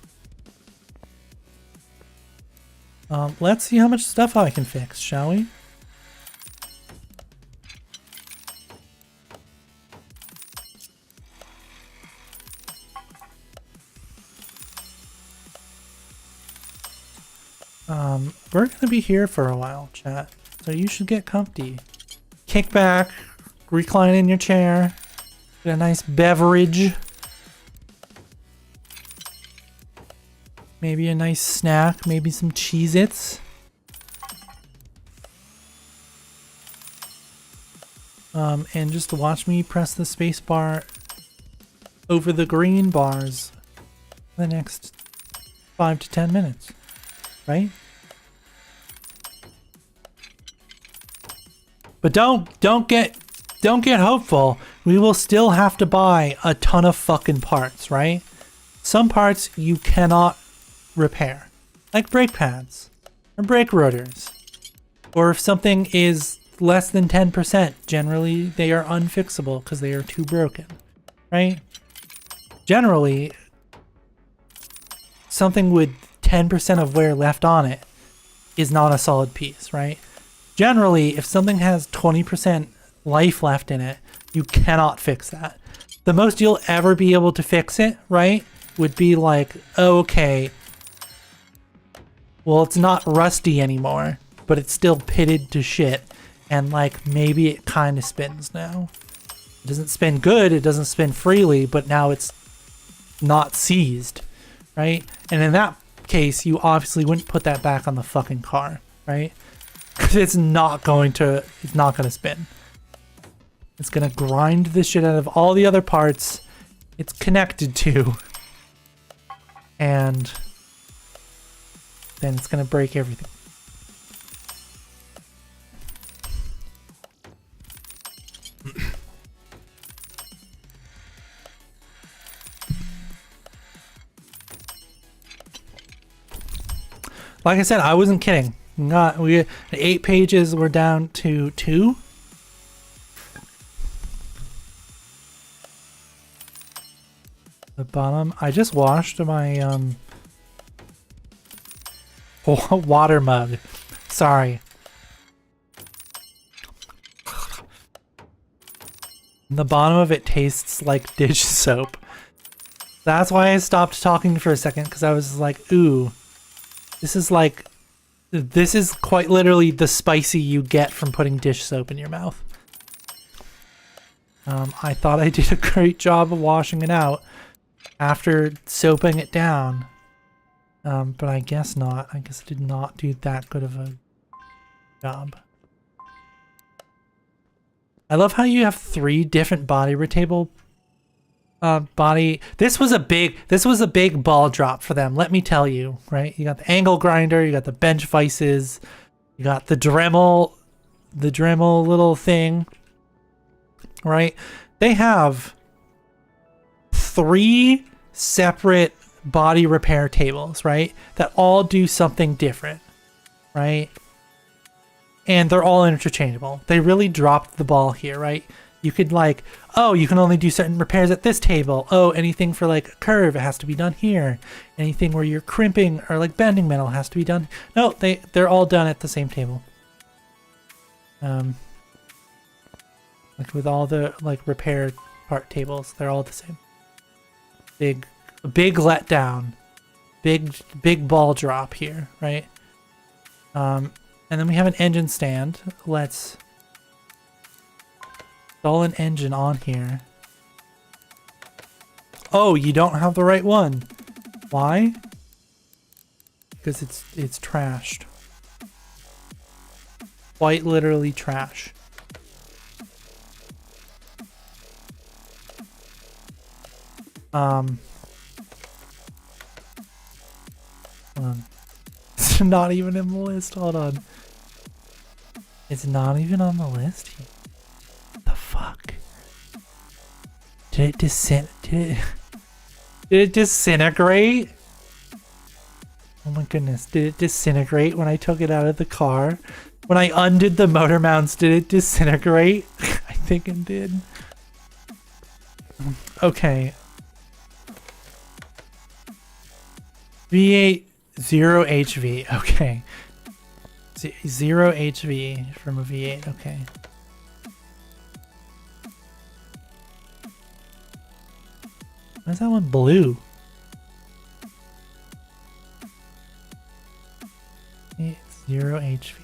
Let's see how much stuff I can fix, shall we? We're gonna be here for a while, chat. So you should get comfy. Kick back, recline in your chair, Get a nice beverage. Maybe a nice snack, maybe some Cheez-Its. And just watch me press the space bar over the green bars for the next 5 to 10 minutes, right? But don't get hopeful. We will still have to buy a ton of fucking parts, right? Some parts you cannot repair, like brake pads or brake rotors. Or if something is less than 10%, generally they are unfixable because they are too broken, right? Generally, something with 10% of wear left on it is not a solid piece, right? Generally, if something has 20% life left in it, you cannot fix that. The most you'll ever be able to fix it, right, would be like, oh, okay, well, it's not rusty anymore, but it's still pitted to shit. And like, maybe it kind of spins now. It doesn't spin good, it doesn't spin freely, but now it's not seized, right? And in that case, you obviously wouldn't put that back on the fucking car, right? Because it's not going to spin. It's going to grind the shit out of all the other parts it's connected to. And then it's going to break everything. Like I said, I wasn't kidding. We 8 pages, we're down to 2. The bottom. I just washed my water mug. Sorry. The bottom of it tastes like dish soap. That's why I stopped talking for a second, because I was like, ooh, this is quite literally the spicy you get from putting dish soap in your mouth. I thought I did a great job of washing it out after soaping it down. But I guess not. I guess I did not do that good of a job. I love how you have 3 different body retable this was a big ball drop for them, let me tell you, right? You got the angle grinder, you got the bench vices, you got the Dremel little thing, right? They have 3 separate body repair tables, right? That all do something different, right? And they're all interchangeable. They really dropped the ball here, right? You could like, oh, you can only do certain repairs at this table. Oh, anything for like a curve, it has to be done here. Anything where you're crimping or like bending metal has to be done. No, they're all done at the same table. Like with all the like repair part tables, they're all the same. Big letdown. Big ball drop here, right? And then we have an engine stand. Let's install an engine on here. Oh, you don't have the right one. Why? Because it's trashed. Quite literally trash. Hold on. It's not even in the list. Hold on. It's not even on the list here. What the fuck? Did it disintegrate? Oh my goodness. Did it disintegrate when I took it out of the car? When I undid the motor mounts, did it disintegrate? I think it did. Okay. V8 0 HV. Okay. 0 HV from a V8. Okay. Why is that one blue? It's 0 HV.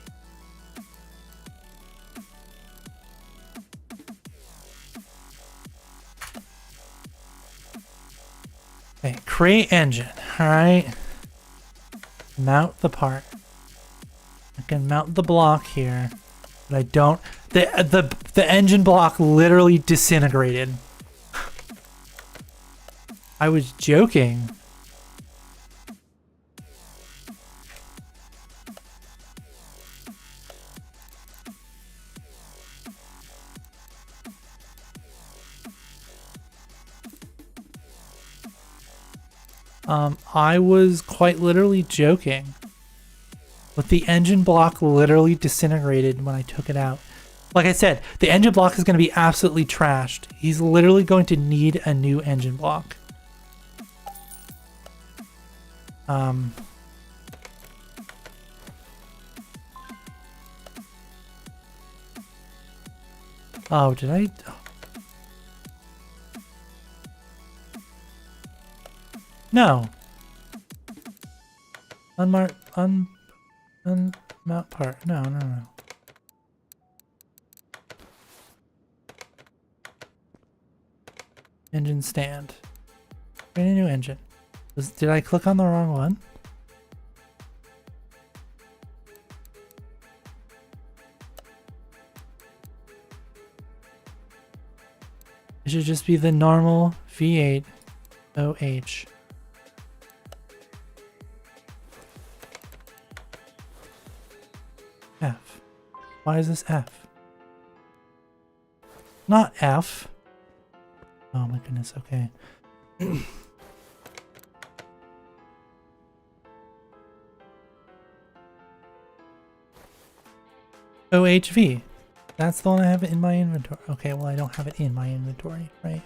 Okay, create engine. Alright. Mount the part. I can mount the block here. But I don't. The engine block literally disintegrated. I was joking. I was quite literally joking. But the engine block literally disintegrated when I took it out. Like I said, the engine block is going to be absolutely trashed. He's literally going to need a new engine block. Oh, did I? No. Unmount part. No. Engine stand. Create a new engine. Did I click on the wrong one? It should just be the normal V8 OH. F. Why is this F? Not F. Oh my goodness, okay. OHV. That's the one I have in my inventory. Okay, well I don't have it in my inventory, right?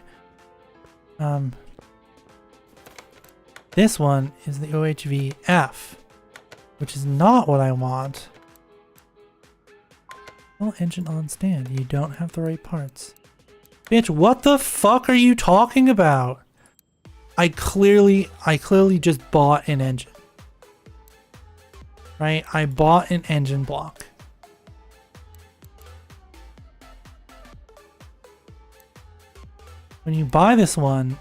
This one is the OHVF, which is not what I want. Well, engine on stand. You don't have the right parts. Bitch, what the fuck are you talking about? I clearly just bought an engine. Right? I bought an engine block. When you buy this one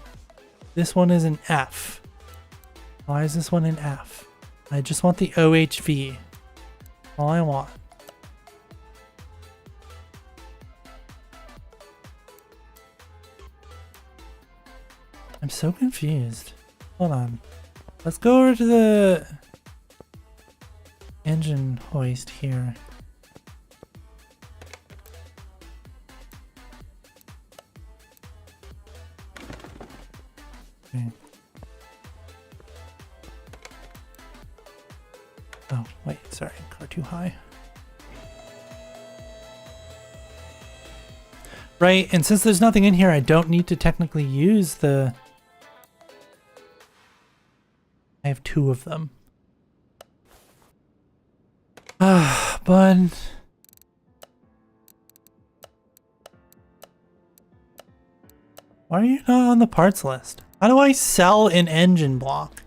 is an F. Why is this one an F? I just want the OHV. All I want. I'm so confused. Hold on. Let's go over to the engine hoist here. Okay. Oh, wait, sorry, car too high. Right, and since there's nothing in here, I don't need to technically use the... I have 2 of them. Ah, but... Why are you not on the parts list? How do I sell an engine block?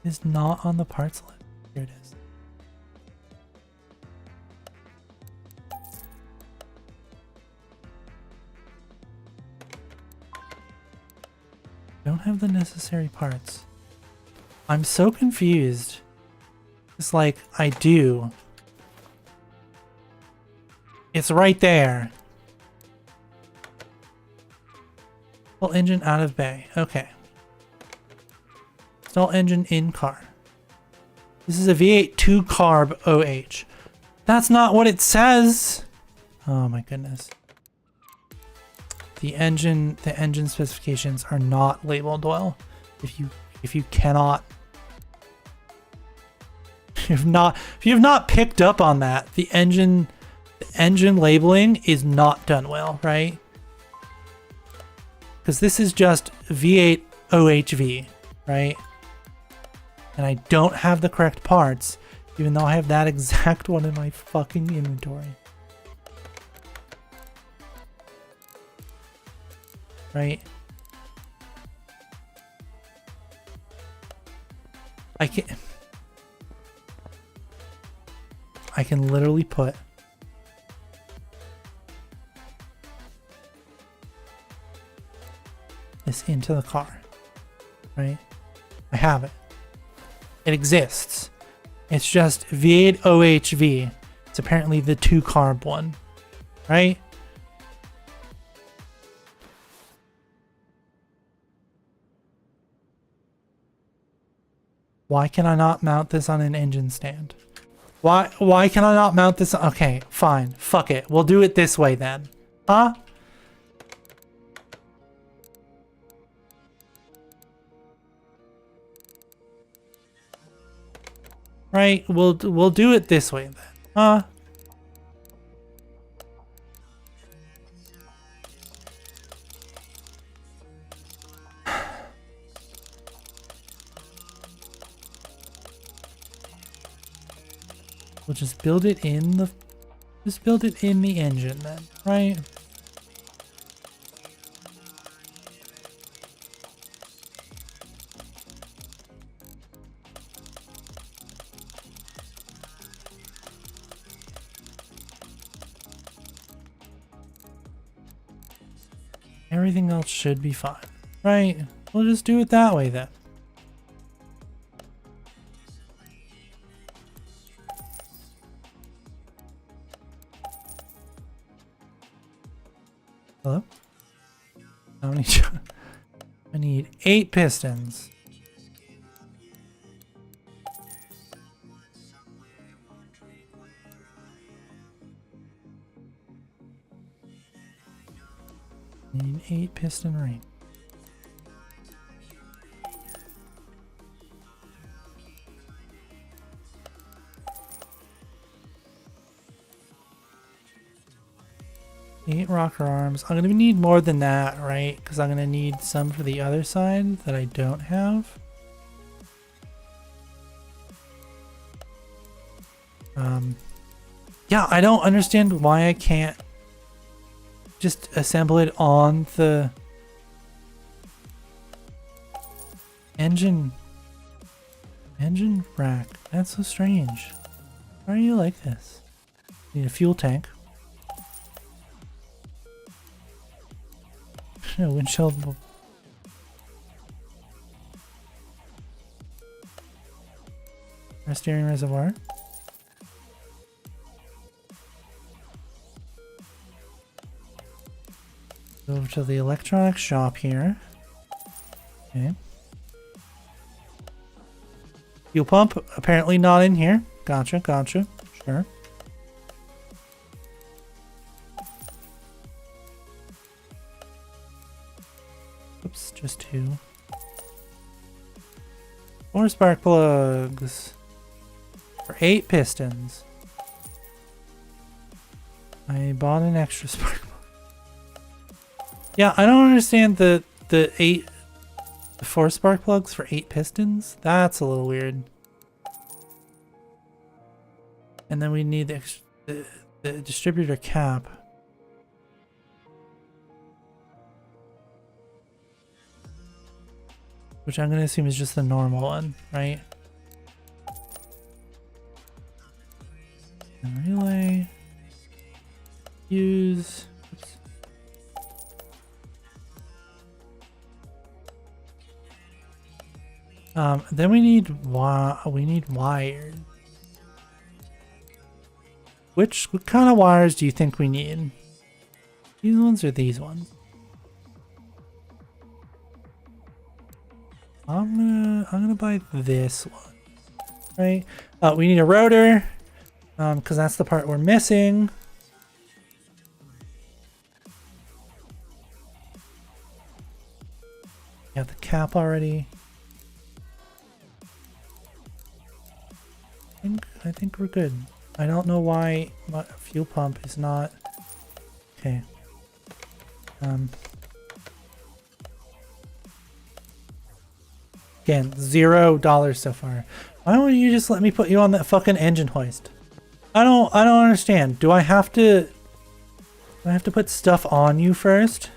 It's not on the parts list. Here it is. Don't have the necessary parts. I'm so confused. It's like, I do. It's right there. Install engine out of bay. Okay. Install engine in car. This is a V8 2 carb OH. That's not what it says. Oh my goodness. The engine specifications are not labeled well. If you cannot, if you have not picked up on that, the engine labeling is not done well, right? Because this is just V8 OHV, right? And I don't have the correct parts, even though I have that exact one in my fucking inventory. Right? I can literally put this into the car. right? I have it. It exists. It's just V8 OHV. It's apparently the 2-carb one, right? Why can I not mount this on an engine stand? Why can I not mount this? Okay, fine. Fuck it. We'll do it this way then. Huh? Right, we'll do it this way then. Huh? We'll just build it in the engine then, right? Everything else should be fine, right? We'll just do it that way then. Hello? How many? I need 8 pistons. Need 8 piston ring. Eight rocker arms. I'm gonna need more than that, right? Because I'm gonna need some for the other side that I don't have. Yeah, I don't understand why I can't just assemble it on the engine rack. That's so strange. Why are you like this? Need a fuel tank. No, windshield. Our steering reservoir. Go over to the electronics shop here. Okay. Fuel pump, apparently not in here. Gotcha, gotcha. Sure. Oops, just 2. 4 spark plugs. For 8 pistons. I bought an extra spark plug. Yeah, I don't understand the 4 spark plugs for 8 pistons. That's a little weird. And then we need the distributor cap. Which I'm going to assume is just the normal one, right? And relay. Use. Oops. Then we need wired. What kind of wires do you think we need? These ones or these ones? I'm gonna buy this one, right? We need a rotor, because that's the part we're missing. We have the cap already. I think we're good. I don't know why my fuel pump is not okay. Again, $0 so far. Why don't you just let me put you on that fucking engine hoist? I don't understand. Do I have to put stuff on you first?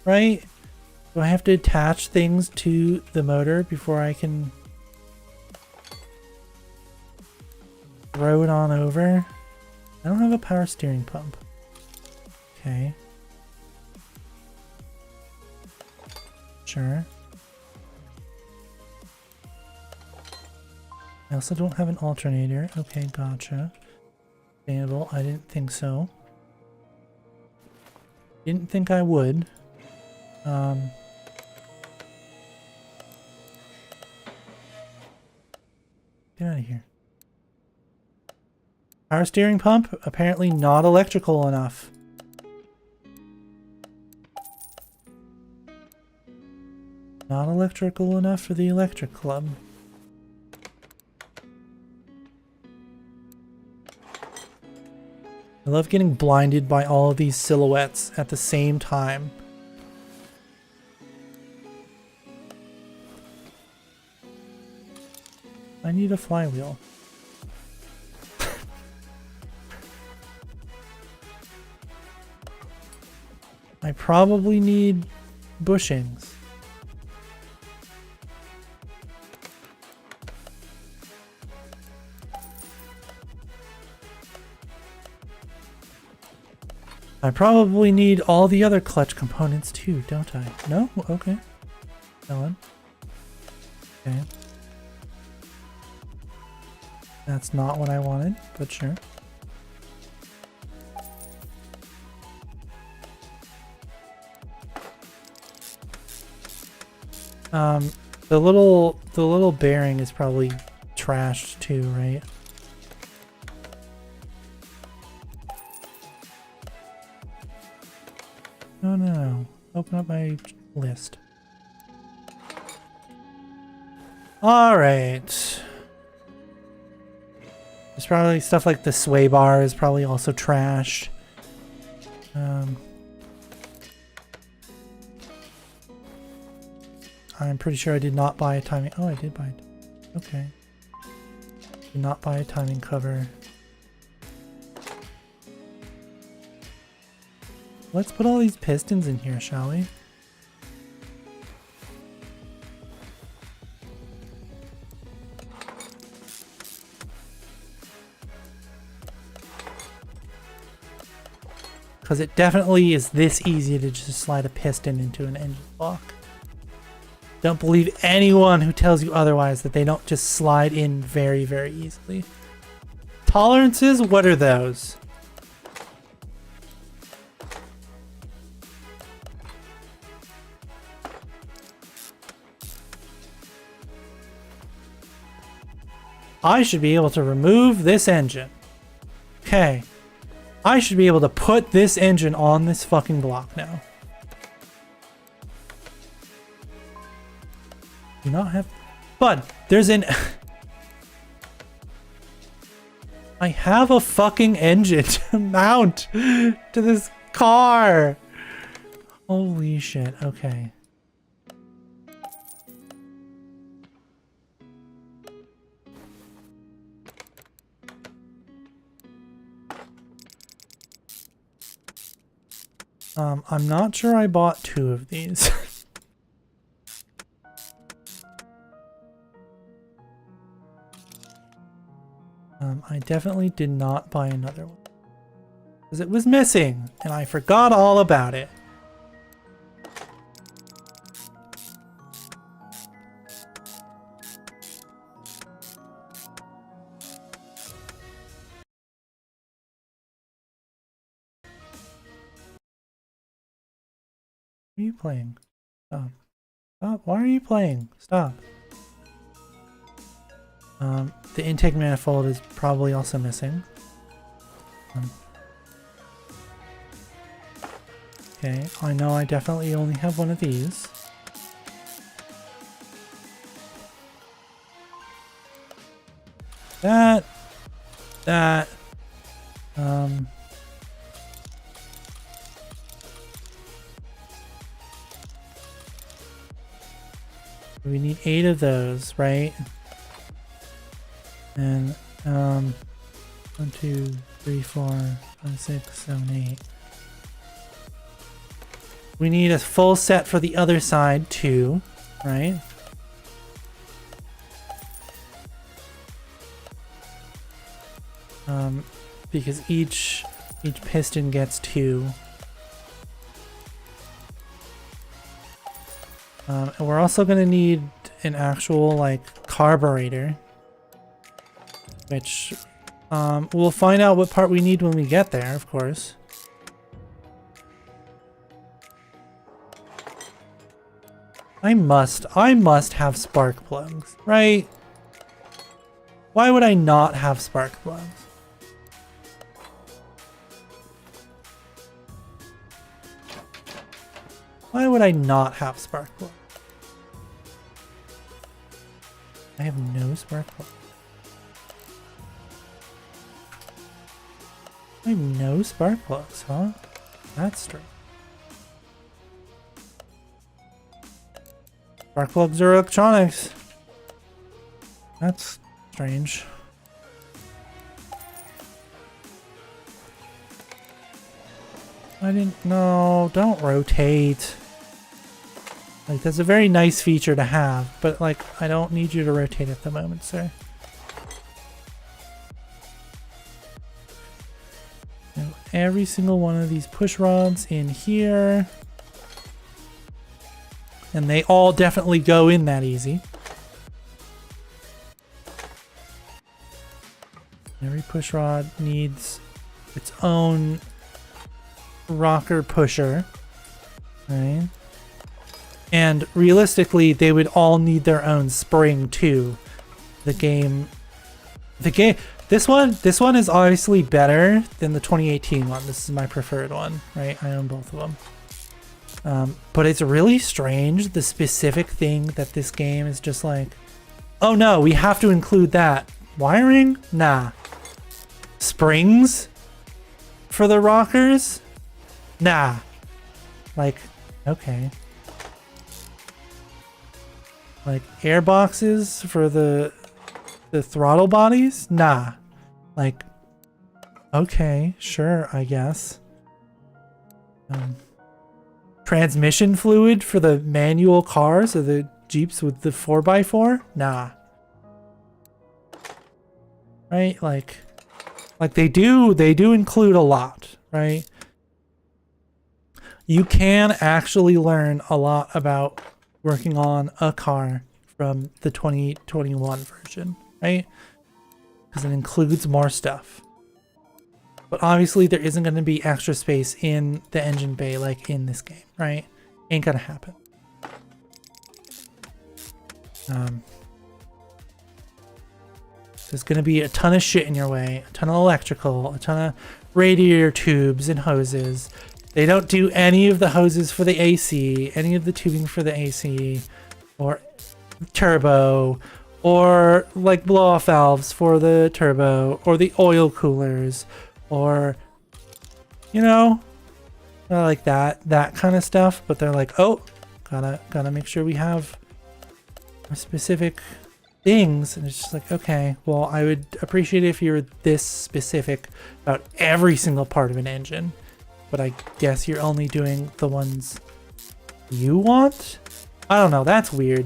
Right? Do I have to attach things to the motor before I can throw it on over? I don't have a power steering pump. Okay. I also don't have an alternator. Okay, gotcha. Sustainable. I didn't think so. Didn't think I would. Get out of here. Power steering pump? Apparently not electrical enough. Not electrical enough for the electric club. I love getting blinded by all of these silhouettes at the same time. I need a flywheel. I probably need bushings. I probably need all the other clutch components too, don't I? No? Okay. Ellen. Okay. That's not what I wanted, but sure. The little bearing is probably trashed too, right? No. Open up my list. Alright. There's probably stuff like the sway bar is probably also trashed. I'm pretty sure I did not buy a timing... Oh, I did buy it. Okay. Did not buy a timing cover. Let's put all these pistons in here, shall we? Because it definitely is this easy to just slide a piston into an engine block. Don't believe anyone who tells you otherwise, that they don't just slide in very, very easily. Tolerances? What are those? I should be able to remove this engine. Okay. I should be able to put this engine on this fucking block now. Do not have... Bud, there's an... I have a fucking engine to mount to this car. Holy shit, okay. I'm not sure I bought 2 of these. I definitely did not buy another one. Because it was missing, and I forgot all about it. What are you playing? Stop. Stop. Why are you playing? Stop. The intake manifold is probably also missing. Okay, I know I definitely only have one of these. That. We need 8 of those, right? And 1, 2, 3, 4, 5, 6, 7, 8. We need a full set for the other side too, right? Because each piston gets 2. And we're also gonna need an actual like carburetor. which we'll find out what part we need when we get there, of course. I must have spark plugs, right? Why would I not have spark plugs? Why would I not have spark plugs? I have no spark plugs. I have no spark plugs, huh? That's strange. Spark plugs are electronics. That's strange. I didn't know. Don't rotate. Like, that's a very nice feature to have, but like, I don't need you to rotate at the moment, sir. Now, every single one of these push rods in here. And they all definitely go in that easy. Every push rod needs its own rocker pusher, right? And realistically, they would all need their own spring too. This one is obviously better than the 2018 one. This is my preferred one, right? I own both of them. But it's really strange, the specific thing that this game is just like, oh no, we have to include that. Wiring? Nah. Springs? For the rockers? Nah. Like, okay. Like, air boxes for the throttle bodies? Nah. Like, okay, sure, I guess. Transmission fluid for the manual cars or the Jeeps with the 4x4? Nah. Right? Like they do include a lot, right? You can actually learn a lot about working on a car from the 2021 version, right? Because it includes more stuff. But obviously there isn't going to be extra space in the engine bay like in this game, right? Ain't gonna happen. There's going to be a ton of shit in your way, a ton of electrical, a ton of radiator tubes and hoses. They don't do any of the hoses for the AC, any of the tubing for the AC, or turbo, or like blow-off valves for the turbo, or the oil coolers, or, you know, like that kind of stuff. But they're like, oh, gotta make sure we have a specific things, and it's just like, okay, well, I would appreciate it if you were this specific about every single part of an engine, but I guess you're only doing the ones you want? I don't know, that's weird.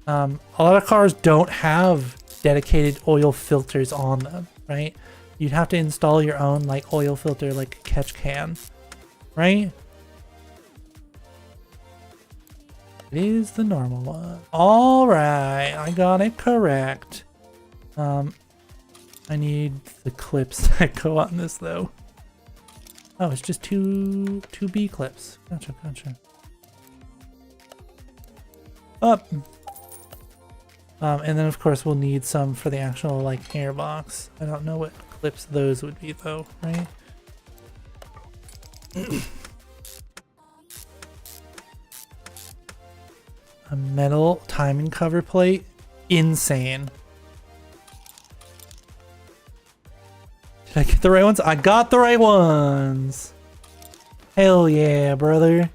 A lot of cars don't have dedicated oil filters on them, right? You'd have to install your own like oil filter, like catch can, right? It is the normal one. All right, I got it correct. I need the clips that go on this though. Oh, it's just two B clips. Gotcha. Up. And then of course we'll need some for the actual like airbox. I don't know what clips those would be though, right? A metal timing cover plate? Insane. Did I get the right ones? I got the right ones! Hell yeah, brother.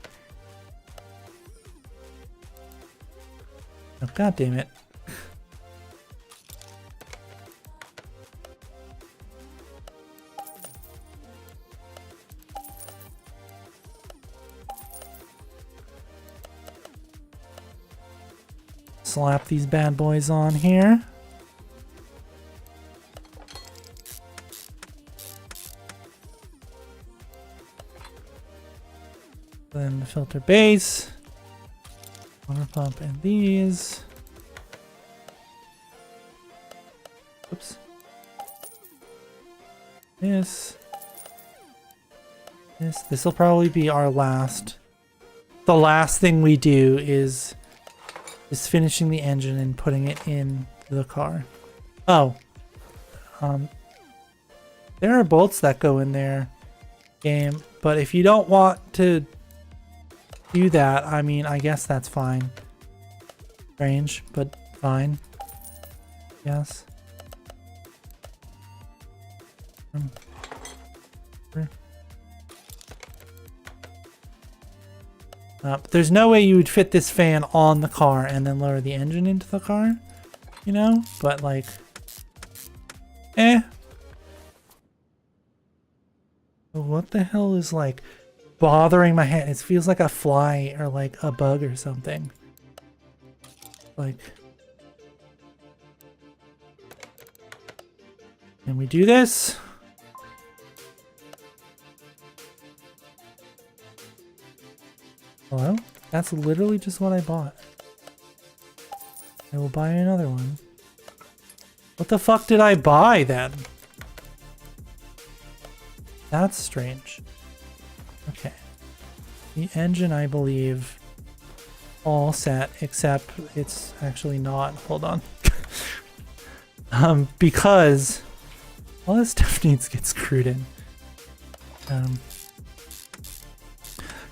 Oh, god damn it. Slap these bad boys on here. Then the filter base, water pump, and these. Oops. This will probably be our last. The last thing we do is finishing the engine and putting it in the car. Oh. There are bolts that go in there, game, but if you don't want to do that, I mean, I guess that's fine. Strange, but fine. Yes. But there's no way you would fit this fan on the car and then lower the engine into the car, you know? But like, what the hell is like bothering my hand? It feels like a fly or like a bug or something. Like, can we do this? Hello? That's literally just what I bought. I will buy another one. What the fuck did I buy then? That's strange. Okay. The engine, I believe, all set, except it's actually not. Hold on. Because all this stuff needs to get screwed in.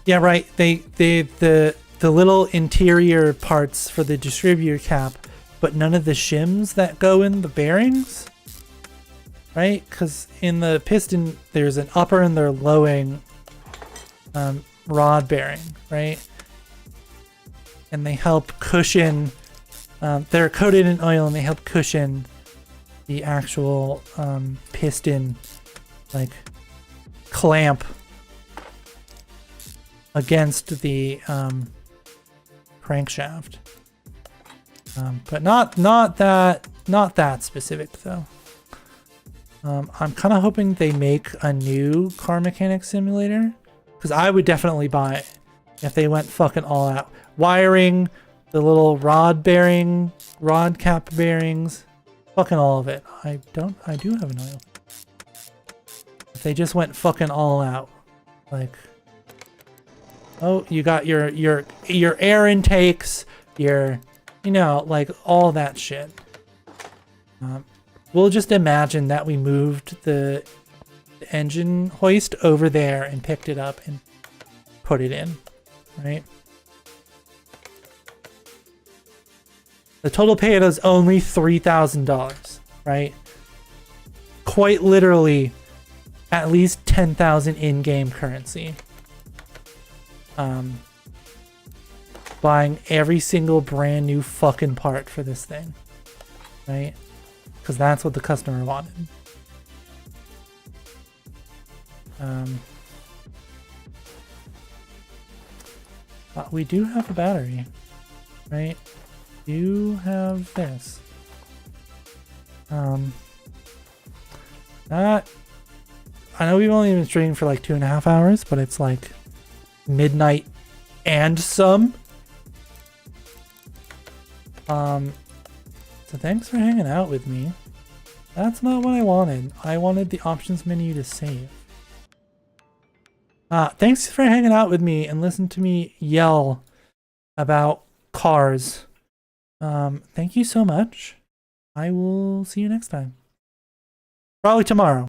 Yeah, right. The little interior parts for the distributor cap, but none of the shims that go in the bearings, right? Because in the piston, there's an upper and their lowering rod bearing, right? And they help cushion. They're coated in oil and they help cushion the actual piston, like clamp against the crankshaft, but not that specific though. I'm kind of hoping they make a new car mechanic simulator, because I would definitely buy it if they went fucking all out. Wiring, the little rod cap bearings, fucking all of it. I do have an oil. If they just went fucking all out, like. Oh, you got your air intakes, you know, like all that shit. We'll just imagine that we moved the engine hoist over there and picked it up and put it in, right? The total payout is only $3,000, right? Quite literally, at least 10,000 in-game currency. Buying every single brand new fucking part for this thing, right? Because that's what the customer wanted. But we do have a battery, right? You have this. That, I know we've only been streaming for like 2.5 hours, but it's like midnight and some. So thanks for hanging out with me. That's not what I wanted. I wanted the options menu to save. Thanks for hanging out with me and listen to me yell about cars. Thank you so much. I will see you next time. Probably tomorrow.